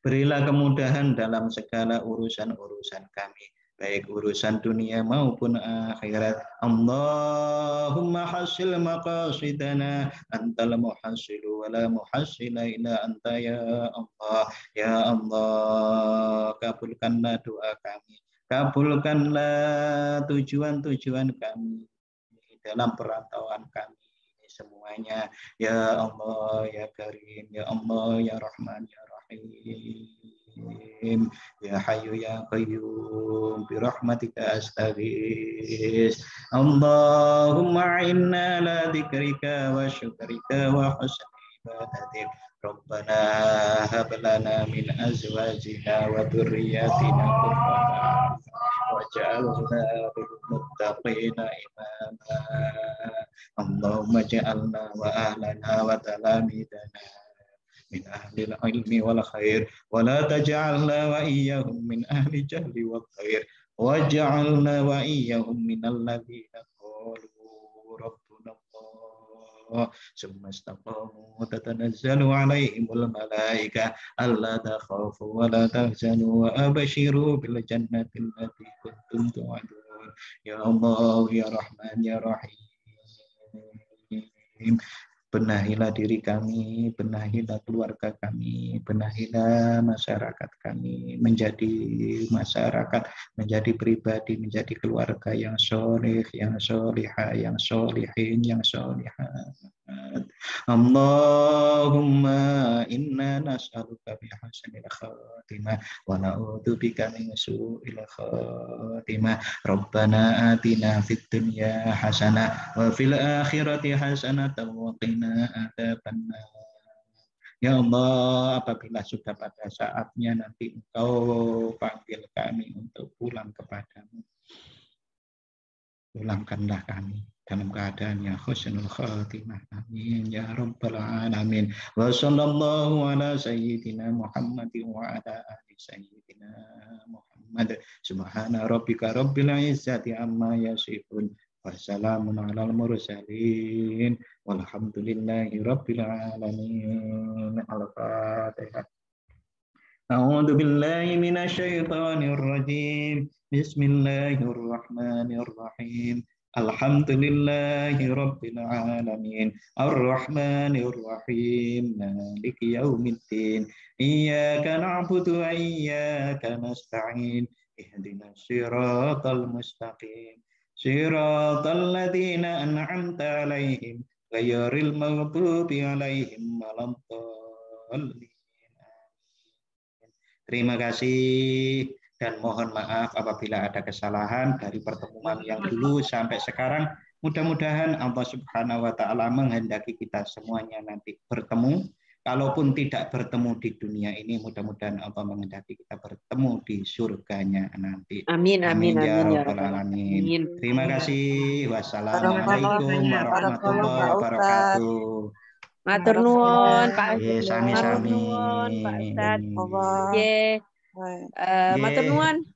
berilah kemudahan dalam segala urusan-urusan kami. baik urusan dunia maupun akhirat. Allahumma hasil maqasidana antal muhasilu wa la muhasila illa anta ya Allah. Ya Allah, kabulkanlah doa kami, kabulkanlah tujuan-tujuan kami dalam perantauan kami semuanya. Ya Allah, ya Karim, ya Allah, ya Rahman, ya Rahim, ya Hayyu, ya Qayyum, bi rahmatika astaghis. Allahumma inna ala dzikrika wa syukrika wa husni ibadatik. Rabbana hab lana min azwajina wa dhurriyyatina qurrata waj'alna lil muttaqina imama. Allahumma ja'alna wa ahlana wa talamidana min ahli al-ilmi wal khair wa la taj'alna wa iyyahum min ahli jahli wal khair waj'alna wa iyyahum min alladhina qalu rabbuna Allah summa istaqamu tatanazzalu alaihimul malaika alla takhafu wa la tahzanu wa abshiru bil jannati allati kuntum tu'adun. Ya Allah, ya Rahman, ya Rahim, benahilah diri kami, benahilah keluarga kami, benahilah masyarakat kami, menjadi masyarakat, menjadi pribadi, menjadi keluarga yang soleh, yang solihah, yang solihin, yang solihat. Allahumma inna nas'aluka bi hasanil khatimah wa na'udzubika min su'il khatimah. Rabbana atina fid dunya hasanah wa fil akhirati hasanah wa qina adzabannar. Ya Allah, apabila sudah pada saatnya nanti Engkau panggil kami untuk pulang kepadamu, pulangkanlah kami dalam keadaan yang husnul khatimah. Amin ya rabbal alamin. Wa sallallahu ala sayyidina Muhammadin wa ala ali sayyidina Muhammad. Subhana rabbika rabbil izzati amma yasifun. Wassalamun alal mursalin. Walhamdulillahi rabbil alamin. Al-Fatihah. A'udzu billahi minasy syaithanir rajim. Bismillahirrahmanirrahim. Alhamdulillahi rabbil alamin. Ar-Rahmanir Rahim. Maliki yaumiddin. Iyyaka na'budu wa iyyaka nasta'in. Ihdinas siratal mustaqim. Siratal ladzina an'amta 'alaihim ghairil maghdubi 'alaihim waladdallin. Terima kasih dan mohon maaf apabila ada kesalahan dari pertemuan yang dulu sampai sekarang. Mudah-mudahan Allah Subhanahu wa taala menghendaki kita semuanya nanti bertemu. Kalaupun tidak bertemu di dunia ini, mudah-mudahan Allah menghendaki kita bertemu di surganya nanti. Amin, amin, Amin ya amin, rabbal alamin. Terima kasih. Wassalamualaikum warahmatullahi wabarakatuh. Matur nuwun Pak. Sami-sami. Matur nuwun Pak Ustadz. Matur nuwun.